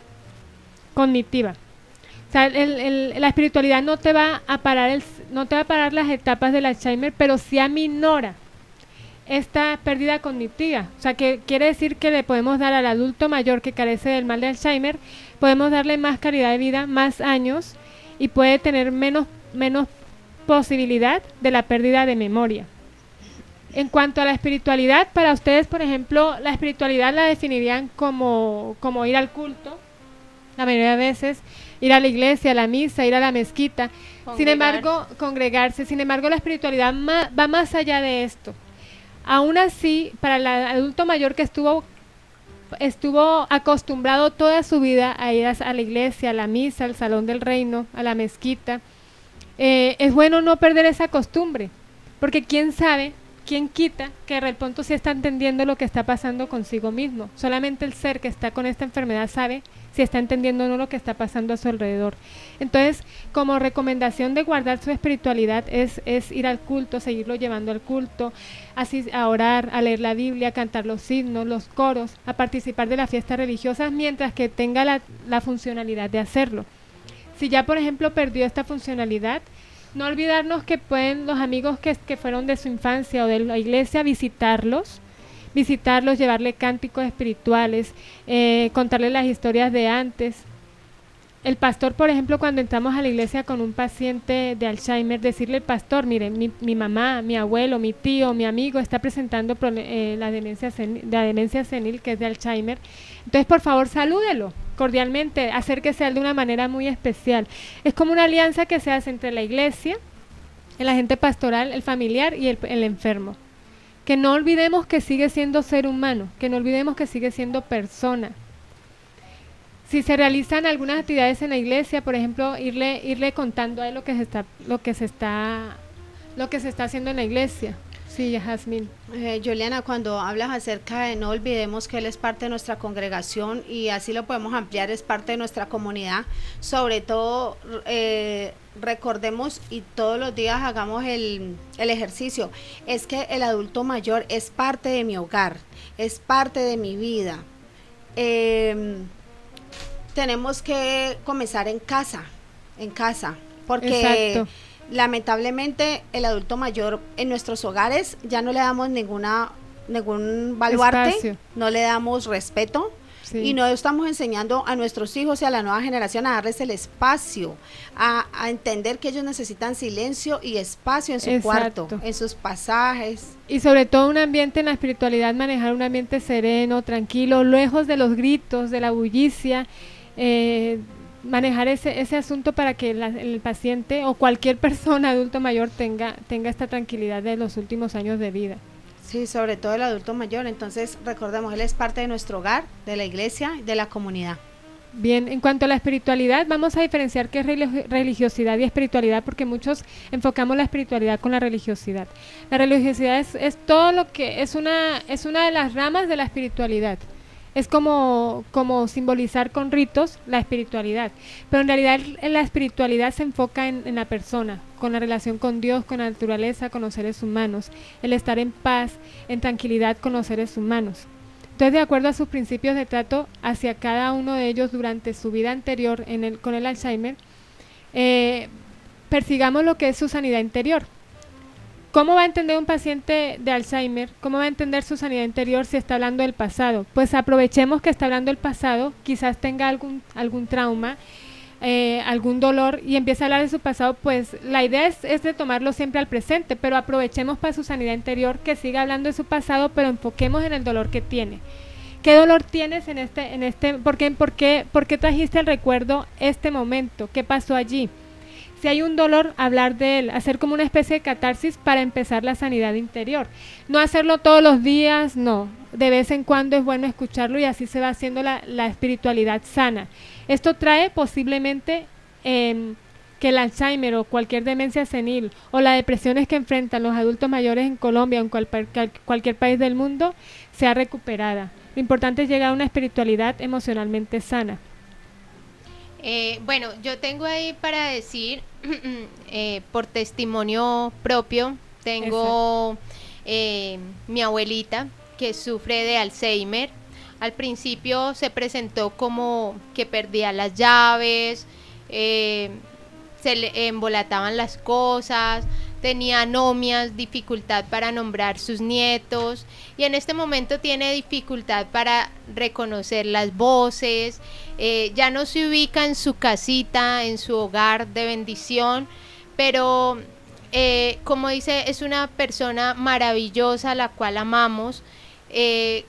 O sea, la espiritualidad no te va a parar las etapas del Alzheimer, pero sí aminora esta pérdida cognitiva. O sea, que quiere decir que le podemos dar al adulto mayor que carece del mal de Alzheimer, podemos darle más calidad de vida, más años, y puede tener menos posibilidad de la pérdida de memoria. En cuanto a la espiritualidad, para ustedes, por ejemplo, la espiritualidad la definirían como ir al culto, la mayoría de veces, ir a la iglesia, a la misa, ir a la mezquita. Sin embargo, congregarse. Sin embargo, la espiritualidad va más allá de esto. Aún así, para el adulto mayor que estuvo acostumbrado toda su vida a ir a la iglesia, a la misa, al salón del reino, a la mezquita, es bueno no perder esa costumbre, porque quién quita que de pronto sí está entendiendo lo que está pasando consigo mismo. Solamente el ser que está con esta enfermedad sabe si está entendiendo o no lo que está pasando a su alrededor. Entonces, como recomendación de guardar su espiritualidad es ir al culto, seguirlo llevando al culto, así a orar, a leer la Biblia, a cantar los himnos, los coros, a participar de las fiestas religiosas mientras que tenga la funcionalidad de hacerlo. Si ya, por ejemplo, perdió esta funcionalidad, no olvidarnos que pueden los amigos que fueron de su infancia o de la iglesia visitarlos, llevarle cánticos espirituales, contarles las historias de antes. El pastor, por ejemplo, cuando entramos a la iglesia con un paciente de Alzheimer, decirle al pastor, mire, mi mamá, mi abuelo, mi tío, mi amigo está presentando la demencia senil, que es de Alzheimer. Entonces, por favor, salúdelo cordialmente, acérquese a él de una manera muy especial. Es como una alianza que se hace entre la iglesia, el agente pastoral, el familiar y el enfermo. Que no olvidemos que sigue siendo ser humano, que no olvidemos que sigue siendo persona. Si se realizan algunas actividades en la iglesia, por ejemplo, irle contando a él lo que se está haciendo en la iglesia. Sí, Jazmín. Juliana, cuando hablas acerca de no olvidemos que él es parte de nuestra congregación y así lo podemos ampliar, es parte de nuestra comunidad, sobre todo recordemos y todos los días hagamos el ejercicio, es que el adulto mayor es parte de mi hogar, es parte de mi vida. Tenemos que comenzar en casa, porque exacto, lamentablemente el adulto mayor en nuestros hogares ya no le damos ningún baluarte, espacio, no le damos respeto, sí, y no estamos enseñando a nuestros hijos y a la nueva generación a darles el espacio, a entender que ellos necesitan silencio y espacio en su exacto, cuarto, en sus pasajes. Y sobre todo un ambiente en la espiritualidad, manejar un ambiente sereno, tranquilo, lejos de los gritos, de la bullicia, manejar ese asunto para que el paciente o cualquier persona adulto mayor tenga esta tranquilidad de los últimos años de vida. Sí, sobre todo el adulto mayor. Entonces recordemos, él es parte de nuestro hogar, de la iglesia, de la comunidad. Bien, en cuanto a la espiritualidad, vamos a diferenciar qué es religiosidad y espiritualidad, porque muchos enfocamos la espiritualidad con la religiosidad. La religiosidad es todo lo que es una de las ramas de la espiritualidad. Es como simbolizar con ritos la espiritualidad, pero en realidad la espiritualidad se enfoca en la persona, con la relación con Dios, con la naturaleza, con los seres humanos, el estar en paz, en tranquilidad con los seres humanos. Entonces, de acuerdo a sus principios de trato hacia cada uno de ellos durante su vida anterior con el Alzheimer, persigamos lo que es su sanidad interior. ¿Cómo va a entender un paciente de Alzheimer? ¿Cómo va a entender su sanidad interior si está hablando del pasado? Pues aprovechemos que está hablando del pasado, quizás tenga algún trauma, algún dolor y empieza a hablar de su pasado. Pues la idea es de tomarlo siempre al presente, pero aprovechemos para su sanidad interior que siga hablando de su pasado, pero enfoquemos en el dolor que tiene. ¿Qué dolor tienes en este? ¿Por qué trajiste el recuerdo este momento? ¿Qué pasó allí? Si hay un dolor, hablar de él, hacer como una especie de catarsis para empezar la sanidad interior. No hacerlo todos los días, no. De vez en cuando es bueno escucharlo y así se va haciendo la espiritualidad sana. Esto trae posiblemente que el Alzheimer o cualquier demencia senil o las depresiones que enfrentan los adultos mayores en Colombia o en cualquier país del mundo sea recuperada. Lo importante es llegar a una espiritualidad emocionalmente sana. Bueno, yo tengo ahí para decir, por testimonio propio, tengo mi abuelita que sufre de Alzheimer. Al principio se presentó como que perdía las llaves, se le embolataban las cosas, tenía anomias, dificultad para nombrar sus nietos y en este momento tiene dificultad para reconocer las voces, ya no se ubica en su casita, en su hogar de bendición, pero como dice, es una persona maravillosa, la cual amamos,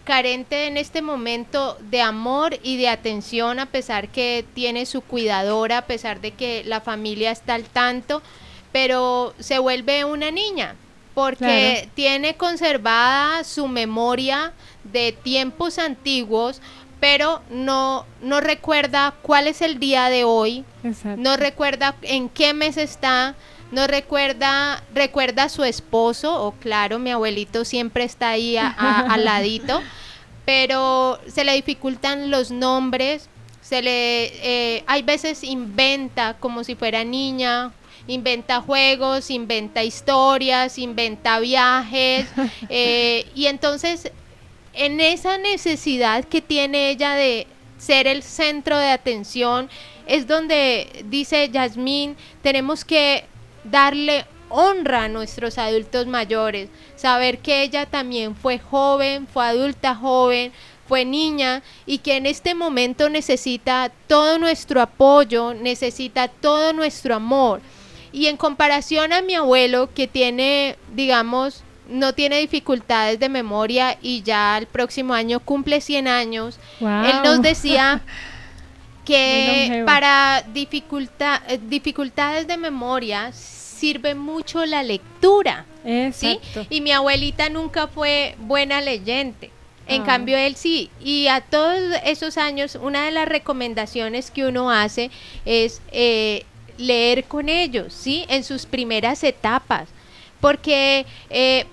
carente en este momento de amor y de atención, a pesar que tiene su cuidadora, a pesar de que la familia está al tanto, pero se vuelve una niña porque claro, tiene conservada su memoria de tiempos antiguos, pero no recuerda cuál es el día de hoy. Exacto. No recuerda en qué mes está, no recuerda a su esposo, o claro, mi abuelito siempre está ahí al ladito, pero se le dificultan los nombres, hay veces inventa como si fuera niña, inventa juegos, inventa historias, inventa viajes, y entonces en esa necesidad que tiene ella de ser el centro de atención es donde dice Yasmín, tenemos que darle honra a nuestros adultos mayores, saber que ella también fue joven, fue adulta joven, fue niña y que en este momento necesita todo nuestro apoyo, necesita todo nuestro amor. Y en comparación a mi abuelo, que tiene, digamos, no tiene dificultades de memoria y ya el próximo año cumple 100 años, wow, él nos decía que para dificultades de memoria sirve mucho la lectura. Exacto. ¿Sí? Y mi abuelita nunca fue buena leyente. En cambio él sí, y a todos esos años una de las recomendaciones que uno hace es leer con ellos, ¿sí? En sus primeras etapas, porque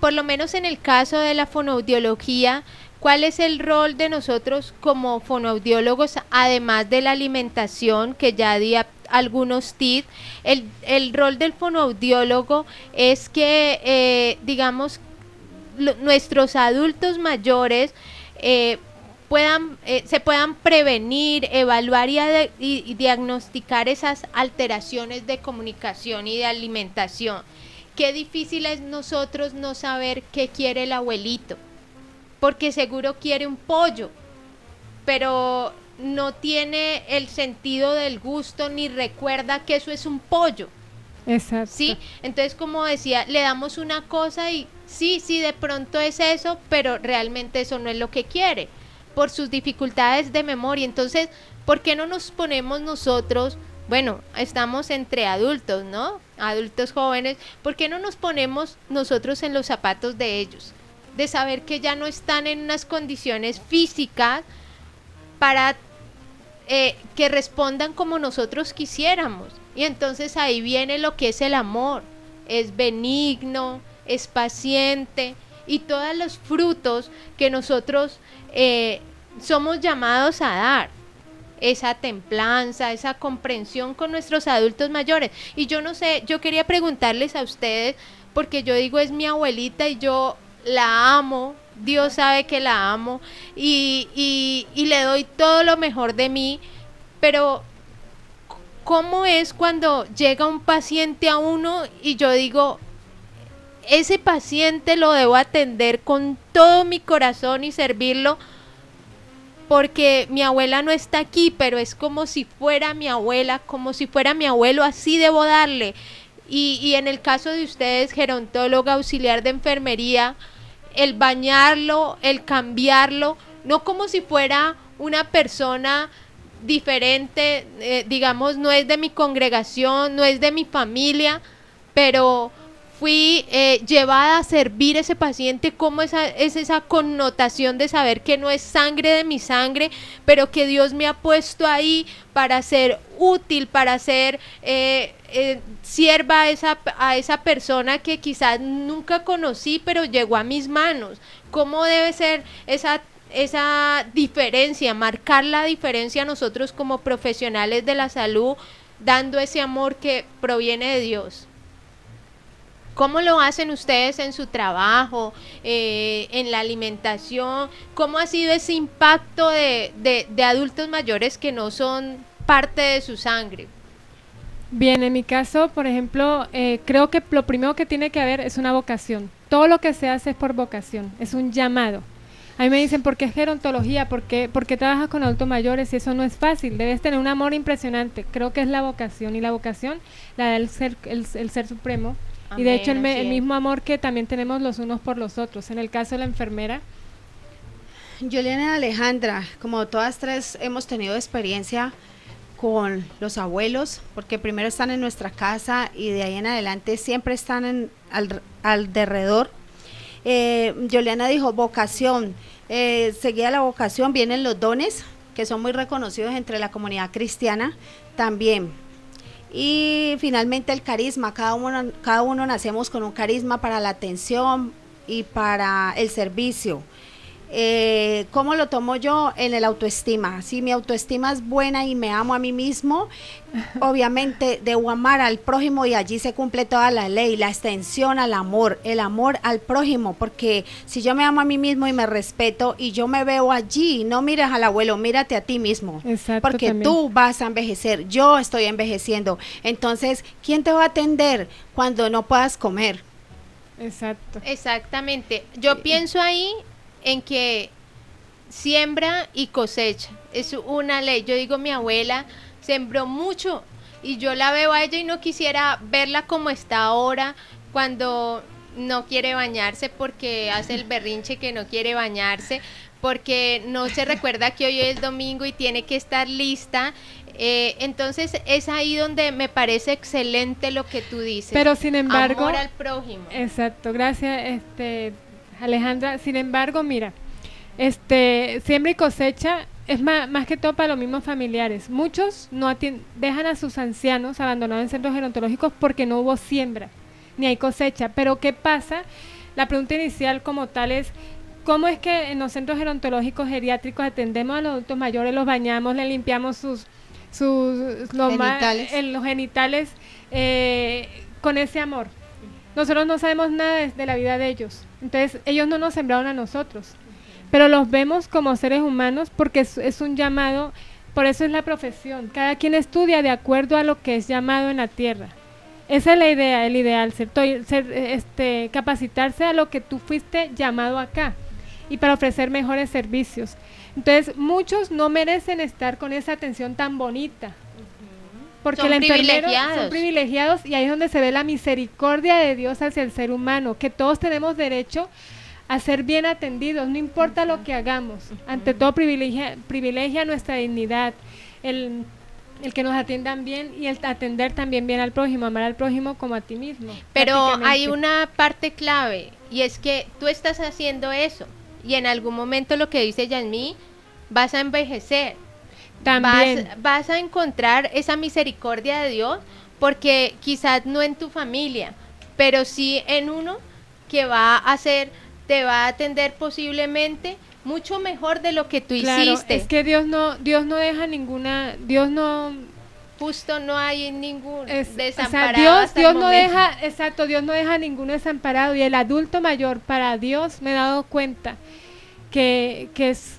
por lo menos en el caso de la fonoaudiología, ¿cuál es el rol de nosotros como fonoaudiólogos, además de la alimentación, que ya di algunos tips? El rol del fonoaudiólogo es que, digamos, nuestros adultos mayores se puedan prevenir, evaluar y diagnosticar esas alteraciones de comunicación y de alimentación. Qué difícil es nosotros no saber qué quiere el abuelito, porque seguro quiere un pollo, pero no tiene el sentido del gusto ni recuerda que eso es un pollo. Exacto. ¿Sí? Entonces, como decía, le damos una cosa y sí, de pronto es eso, pero realmente eso no es lo que quiere, por sus dificultades de memoria. Entonces, ¿por qué no nos ponemos nosotros, bueno, estamos entre adultos, ¿no? Adultos jóvenes, ¿por qué no nos ponemos nosotros en los zapatos de ellos? De saber que ya no están en unas condiciones físicas para que respondan como nosotros quisiéramos. Y entonces ahí viene lo que es el amor. Es benigno, es paciente y todos los frutos que nosotros somos llamados a dar. Esa templanza, esa comprensión con nuestros adultos mayores. Y yo no sé, yo quería preguntarles a ustedes, porque yo digo, es mi abuelita y yo la amo, Dios sabe que la amo y le doy todo lo mejor de mí, pero ¿cómo es cuando llega un paciente a uno y yo digo, ese paciente lo debo atender con todo mi corazón y servirlo? Porque mi abuela no está aquí, pero es como si fuera mi abuela, como si fuera mi abuelo, así debo darle. Y en el caso de ustedes, gerontóloga, auxiliar de enfermería, el bañarlo, el cambiarlo, no como si fuera una persona diferente, digamos, no es de mi congregación, no es de mi familia, pero fui llevada a servir a ese paciente. Como es esa connotación de saber que no es sangre de mi sangre, pero que Dios me ha puesto ahí para ser útil, para ser sierva a esa persona que quizás nunca conocí, pero llegó a mis manos. ¿Cómo debe ser esa diferencia, marcar la diferencia nosotros como profesionales de la salud, dando ese amor que proviene de Dios? ¿Cómo lo hacen ustedes en su trabajo, en la alimentación? ¿Cómo ha sido ese impacto de adultos mayores que no son parte de su sangre? Bien, en mi caso, por ejemplo, creo que lo primero que tiene que haber es una vocación. Todo lo que se hace es por vocación, es un llamado. A mí me dicen, ¿por qué es gerontología? ¿Por qué trabajas con adultos mayores? Y eso no es fácil, debes tener un amor impresionante. Creo que es la vocación, y la vocación la da el ser supremo. Amén, y de hecho el mismo amor que también tenemos los unos por los otros. En el caso de la enfermera, Juliana y Alejandra, como todas tres hemos tenido experiencia con los abuelos, porque primero están en nuestra casa y de ahí en adelante siempre están alrededor. Juliana dijo vocación, seguida la vocación vienen los dones, que son muy reconocidos entre la comunidad cristiana también. Y finalmente el carisma, cada uno nacemos con un carisma para la atención y para el servicio. ¿Cómo lo tomo yo? En el autoestima. Si mi autoestima es buena y me amo a mí mismo, obviamente debo amar al prójimo, y allí se cumple toda la ley, la extensión al amor, el amor al prójimo, porque si yo me amo a mí mismo y me respeto y yo me veo allí, no mires al abuelo, mírate a ti mismo. Exacto, porque también tú vas a envejecer, yo estoy envejeciendo, entonces ¿quién te va a atender cuando no puedas comer? Exacto. Exactamente, yo pienso ahí en que siembra y cosecha, es una ley. Yo digo, mi abuela sembró mucho y yo la veo a ella y no quisiera verla como está ahora, cuando no quiere bañarse porque hace el berrinche que no quiere bañarse, porque no se recuerda que hoy es domingo y tiene que estar lista. Entonces es ahí donde me parece excelente lo que tú dices. Pero sin embargo, amor al prójimo. Exacto, gracias, Alejandra. Sin embargo, mira, siembra y cosecha es más que todo para los mismos familiares. Muchos no dejan a sus ancianos abandonados en centros gerontológicos porque no hubo siembra, ni hay cosecha. Pero ¿qué pasa? La pregunta inicial como tal es, ¿cómo es que en los centros gerontológicos geriátricos atendemos a los adultos mayores, los bañamos, les limpiamos los genitales con ese amor? Nosotros no sabemos nada de la vida de ellos, entonces ellos no nos sembraron a nosotros, pero los vemos como seres humanos porque es un llamado. Por eso es la profesión, cada quien estudia de acuerdo a lo que es llamado en la tierra. Esa es la idea, el ideal, capacitarse a lo que tú fuiste llamado acá y para ofrecer mejores servicios. Entonces muchos no merecen estar con esa atención tan bonita, porque los enfermeros son privilegiados, y ahí es donde se ve la misericordia de Dios hacia el ser humano, que todos tenemos derecho a ser bien atendidos, no importa lo que hagamos. Ante todo privilegia nuestra dignidad, el que nos atiendan bien y el atender también bien al prójimo, amar al prójimo como a ti mismo. Pero hay una parte clave, y es que tú estás haciendo eso y en algún momento, lo que dice Yasmí, vas a envejecer. También. Vas a encontrar esa misericordia de Dios, porque quizás no en tu familia, pero sí en uno que va a hacer, te va a atender posiblemente mucho mejor de lo que tú Claro, hiciste. es que Dios no deja ninguna, Dios no, Justo no hay ningún o sea, desamparado hasta el Dios no momento. deja, exacto, Dios no deja ninguno desamparado. Y el adulto mayor, para Dios, me he dado cuenta que es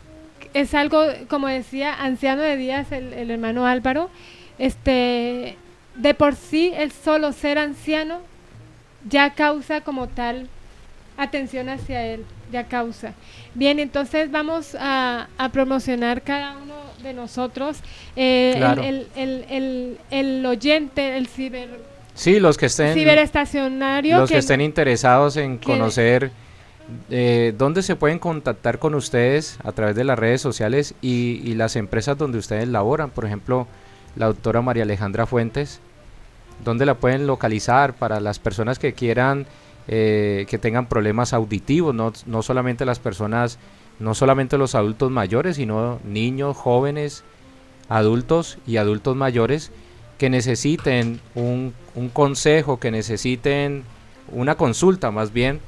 algo, como decía, anciano de días, el hermano Álvaro, de por sí el solo ser anciano ya causa como tal atención hacia él, ya causa. Bien, entonces vamos a promocionar cada uno de nosotros, Claro. el oyente, el Sí, los que estén, ciberestacionario, los que estén interesados en que- conocer dónde se pueden contactar con ustedes a través de las redes sociales y las empresas donde ustedes laboran. Por ejemplo, la doctora María Alejandra Fuentes, ¿dónde la pueden localizar para las personas que quieran, que tengan problemas auditivos? No solamente las personas, no solamente los adultos mayores, sino niños, jóvenes, adultos y adultos mayores que necesiten un consejo, que necesiten una consulta más bien.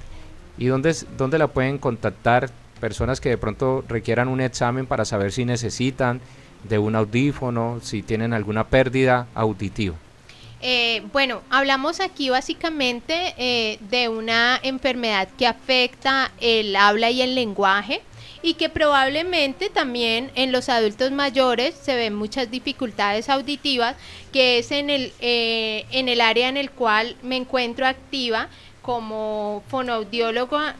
¿Y dónde la pueden contactar personas que de pronto requieran un examen para saber si necesitan de un audífono, si tienen alguna pérdida auditiva? Bueno, hablamos aquí básicamente de una enfermedad que afecta el habla y el lenguaje, y que probablemente también en los adultos mayores se ven muchas dificultades auditivas, que es en el área en el cual me encuentro activa como fonoaudióloga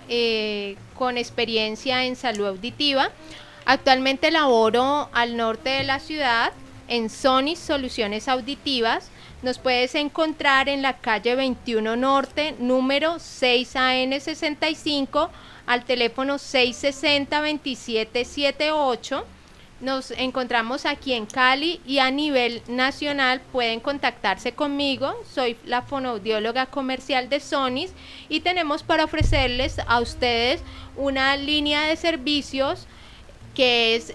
con experiencia en salud auditiva. Actualmente laboro al norte de la ciudad en Sonis Soluciones Auditivas. Nos puedes encontrar en la calle 21 Norte, número 6AN65, al teléfono 660-2778. Nos encontramos aquí en Cali, y a nivel nacional pueden contactarse conmigo. Soy la fonoaudióloga comercial de Sonis, y tenemos para ofrecerles a ustedes una línea de servicios que es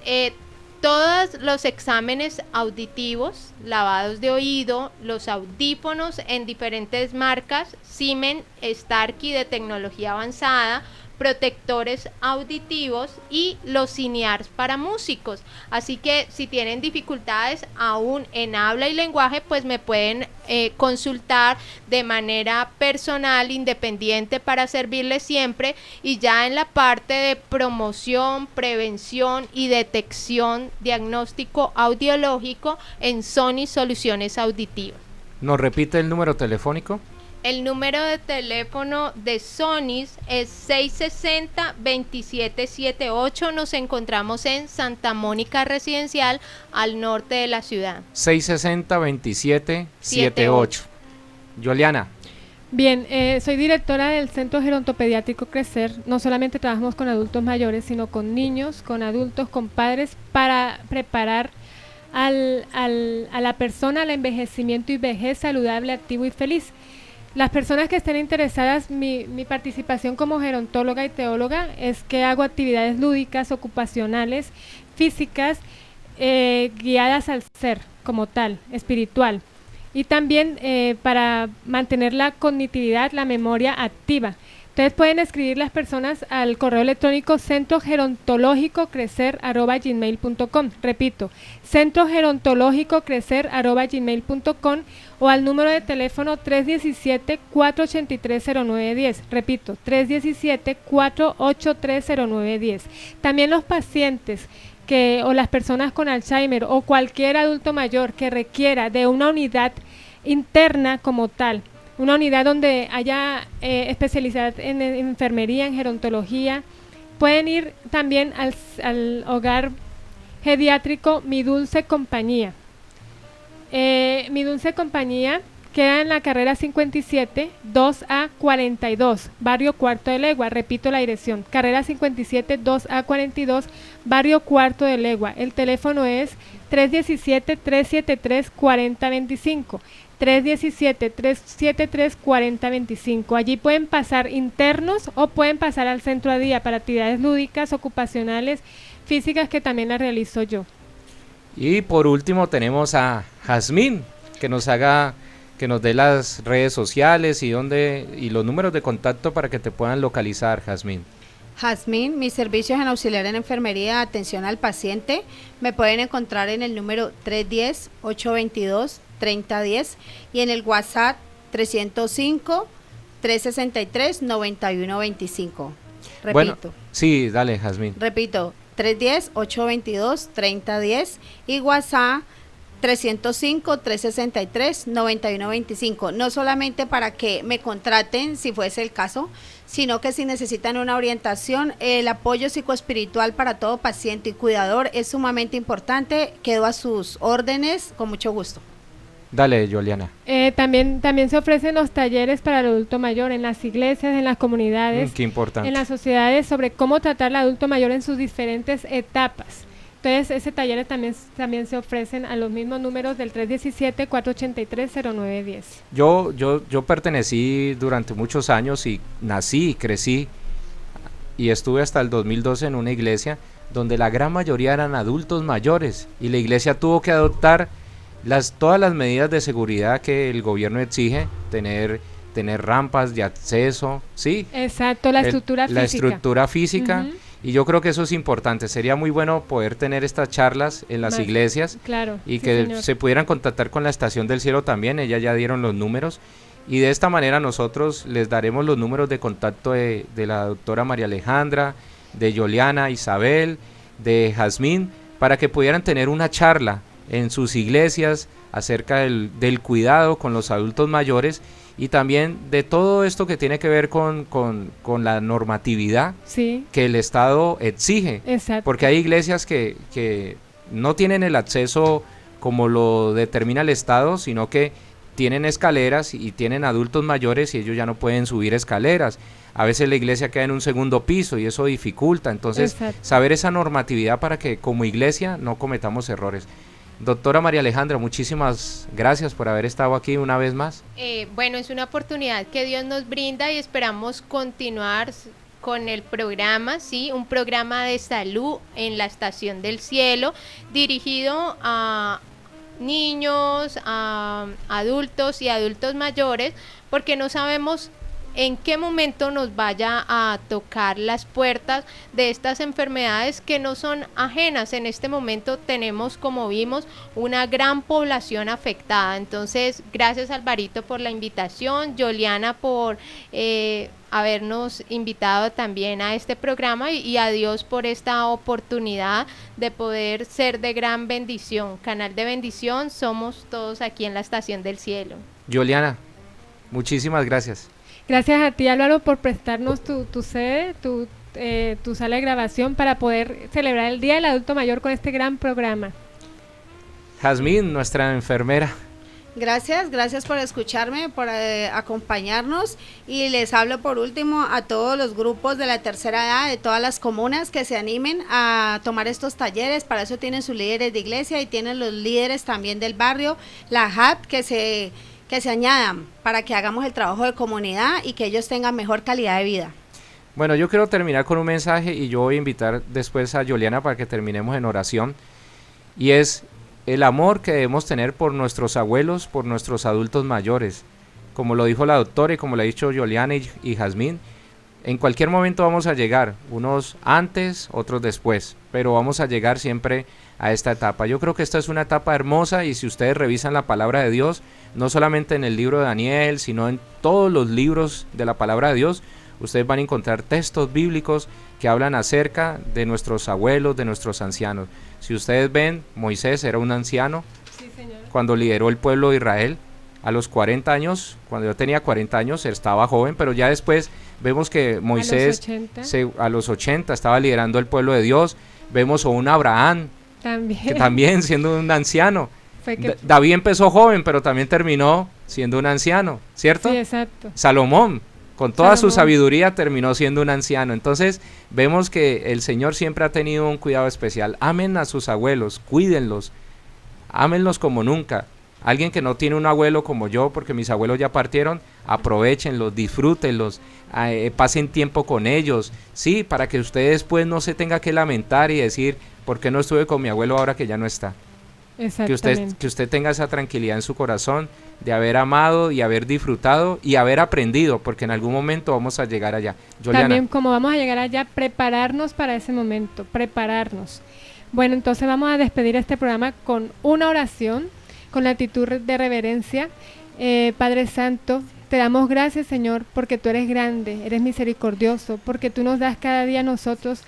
todos los exámenes auditivos, lavados de oído, los audífonos en diferentes marcas, Siemens, Starkey de tecnología avanzada, protectores auditivos y los cinears para músicos. Así que si tienen dificultades aún en habla y lenguaje, pues me pueden consultar de manera personal, independiente, para servirles siempre. Y ya en la parte de promoción, prevención y detección, diagnóstico audiológico en Sony Soluciones Auditivas. ¿Nos repite el número telefónico? El número de teléfono de Sonis es 660-2778. Nos encontramos en Santa Mónica Residencial, al norte de la ciudad. 660-2778. Yoliana. Bien, soy directora del Centro Gerontopediátrico Crecer. No solamente trabajamos con adultos mayores, sino con niños, con adultos, con padres, para preparar a la persona al envejecimiento y vejez saludable, activo y feliz. Las personas que estén interesadas, mi participación como gerontóloga y teóloga es que hago actividades lúdicas, ocupacionales, físicas, guiadas al ser como tal, espiritual. Y también para mantener la cognitividad, la memoria activa. Entonces pueden escribir las personas al correo electrónico centrogerontologicocrecer@gmail.com. Repito, centrogerontologicocrecer@gmail.com, o al número de teléfono 317-483-0910. Repito, 317-483-0910. También los pacientes o las personas con Alzheimer o cualquier adulto mayor que requiera de una unidad interna como tal, una unidad donde haya especialidad en enfermería, en gerontología, pueden ir también al hogar geriátrico Mi Dulce Compañía. Mi Dulce Compañía queda en la carrera 57, 2A42, barrio Cuarto de Legua. Repito la dirección, carrera 57, 2A42, barrio Cuarto de Legua. El teléfono es 317-373-4025. 317-373-4025. Allí pueden pasar internos o pueden pasar al centro a día para actividades lúdicas, ocupacionales, físicas, que también las realizo yo. Y por último tenemos a Jazmín, que nos dé las redes sociales y los números de contacto para que te puedan localizar, Jazmín. Jazmín, mis servicios en auxiliar en enfermería, atención al paciente, me pueden encontrar en el número 310-822-3010 y en el WhatsApp 305-363-9125. Repito. Bueno, sí, dale, Jazmín. Repito, 310-822-3010 y WhatsApp 305-363-9125. No solamente para que me contraten, si fuese el caso, sino que si necesitan una orientación, el apoyo psicoespiritual para todo paciente y cuidador es sumamente importante. Quedo a sus órdenes con mucho gusto. Dale, Juliana. También se ofrecen los talleres para el adulto mayor en las iglesias, en las comunidades, Qué importante. en las sociedades, sobre cómo tratar al adulto mayor en sus diferentes etapas. Entonces, ese taller también se ofrecen a los mismos números del 317-483-0910. Yo pertenecí durante muchos años y nací y crecí y estuve hasta el 2012 en una iglesia donde la gran mayoría eran adultos mayores y la iglesia tuvo que adoptar todas las medidas de seguridad que el gobierno exige, tener rampas de acceso, ¿sí? Exacto, la estructura física. Uh-huh. Y yo creo que eso es importante. Sería muy bueno poder tener estas charlas en las iglesias, claro, y sí, que señor, se pudieran contactar con la Estación del Cielo también. Ellas ya dieron los números y de esta manera nosotros les daremos los números de contacto de la doctora María Alejandra, de Juliana, Isabel, de Jazmín, para que pudieran tener una charla en sus iglesias acerca del cuidado con los adultos mayores y también de todo esto que tiene que ver con la normatividad, sí, que el Estado exige. Exacto. Porque hay iglesias que no tienen el acceso como lo determina el Estado, sino que tienen escaleras y tienen adultos mayores y ellos ya no pueden subir escaleras. A veces la iglesia queda en un segundo piso y eso dificulta. Entonces, exacto, saber esa normatividad para que como iglesia no cometamos errores. Doctora María Alejandra, muchísimas gracias por haber estado aquí una vez más. Bueno, es una oportunidad que Dios nos brinda y esperamos continuar con el programa, sí, un programa de salud en la Estación del Cielo, dirigido a niños, a adultos y adultos mayores, porque no sabemos en qué momento nos vaya a tocar las puertas de estas enfermedades que no son ajenas. En este momento tenemos, como vimos, una gran población afectada. Entonces, gracias Alvarito por la invitación, Juliana por habernos invitado también a este programa y a Dios por esta oportunidad de poder ser de gran bendición. Canal de bendición somos todos aquí en la Estación del Cielo. Juliana, muchísimas gracias. Gracias a ti, Álvaro, por prestarnos tu sede, tu sala de grabación para poder celebrar el Día del Adulto Mayor con este gran programa. Jazmín, nuestra enfermera. Gracias por escucharme, por acompañarnos, y les hablo por último a todos los grupos de la tercera edad, de todas las comunas que se animen a tomar estos talleres. Para eso tienen sus líderes de iglesia y tienen los líderes también del barrio, la JAP, que se añadan para que hagamos el trabajo de comunidad y que ellos tengan mejor calidad de vida. Bueno, yo quiero terminar con un mensaje y yo voy a invitar después a Juliana para que terminemos en oración, y es el amor que debemos tener por nuestros abuelos, por nuestros adultos mayores. Como lo dijo la doctora y como lo ha dicho Juliana y Jazmín, en cualquier momento vamos a llegar, unos antes, otros después, pero vamos a llegar siempre a esta etapa. Yo creo que esta es una etapa hermosa, y si ustedes revisan la palabra de Dios, no solamente en el libro de Daniel, sino en todos los libros de la palabra de Dios, ustedes van a encontrar textos bíblicos que hablan acerca de nuestros abuelos, de nuestros ancianos. Si ustedes ven, Moisés era un anciano, sí, señor, cuando lideró el pueblo de Israel. A los 40 años, cuando yo tenía 40 años, estaba joven, pero ya después vemos que Moisés a los 80 estaba liderando el pueblo de Dios. Vemos a un Abraham, que también siendo un anciano. David empezó joven, pero también terminó siendo un anciano, ¿cierto? Sí, exacto. Salomón, con toda su sabiduría, terminó siendo un anciano. Entonces, vemos que el Señor siempre ha tenido un cuidado especial. Amen a sus abuelos, cuídenlos, ámenlos como nunca. Alguien que no tiene un abuelo como yo, porque mis abuelos ya partieron, aprovechenlos, disfrútenlos, pasen tiempo con ellos, sí, para que usted después no se tenga que lamentar y decir, ¿por qué no estuve con mi abuelo ahora que ya no está? Que usted tenga esa tranquilidad en su corazón de haber amado y haber disfrutado y haber aprendido, porque en algún momento vamos a llegar allá. Juliana. También como vamos a llegar allá, prepararnos para ese momento, prepararnos. Bueno, entonces vamos a despedir este programa con una oración, con la actitud de reverencia. Padre Santo, te damos gracias, Señor, porque tú eres grande, eres misericordioso, porque tú nos das cada día a nosotros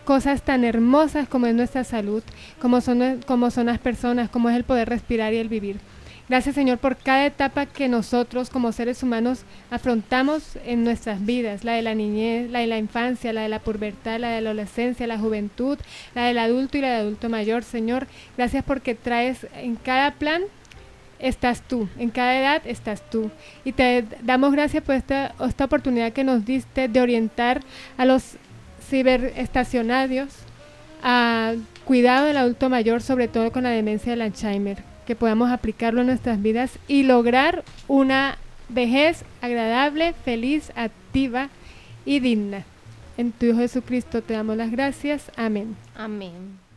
cosas tan hermosas como es nuestra salud, como son las personas, como es el poder respirar y el vivir. Gracias, Señor, por cada etapa que nosotros como seres humanos afrontamos en nuestras vidas, la de la niñez, la de la infancia, la de la pubertad, la de la adolescencia, la juventud, la del adulto y la del adulto mayor. Señor, gracias porque traes en cada plan, estás tú, en cada edad estás tú. Y te damos gracias por esta oportunidad que nos diste de orientar a los ciberestacionarios a cuidado del adulto mayor, sobre todo con la demencia del Alzheimer, que podamos aplicarlo en nuestras vidas y lograr una vejez agradable, feliz, activa y digna. En tu Hijo Jesucristo te damos las gracias. Amén. Amén.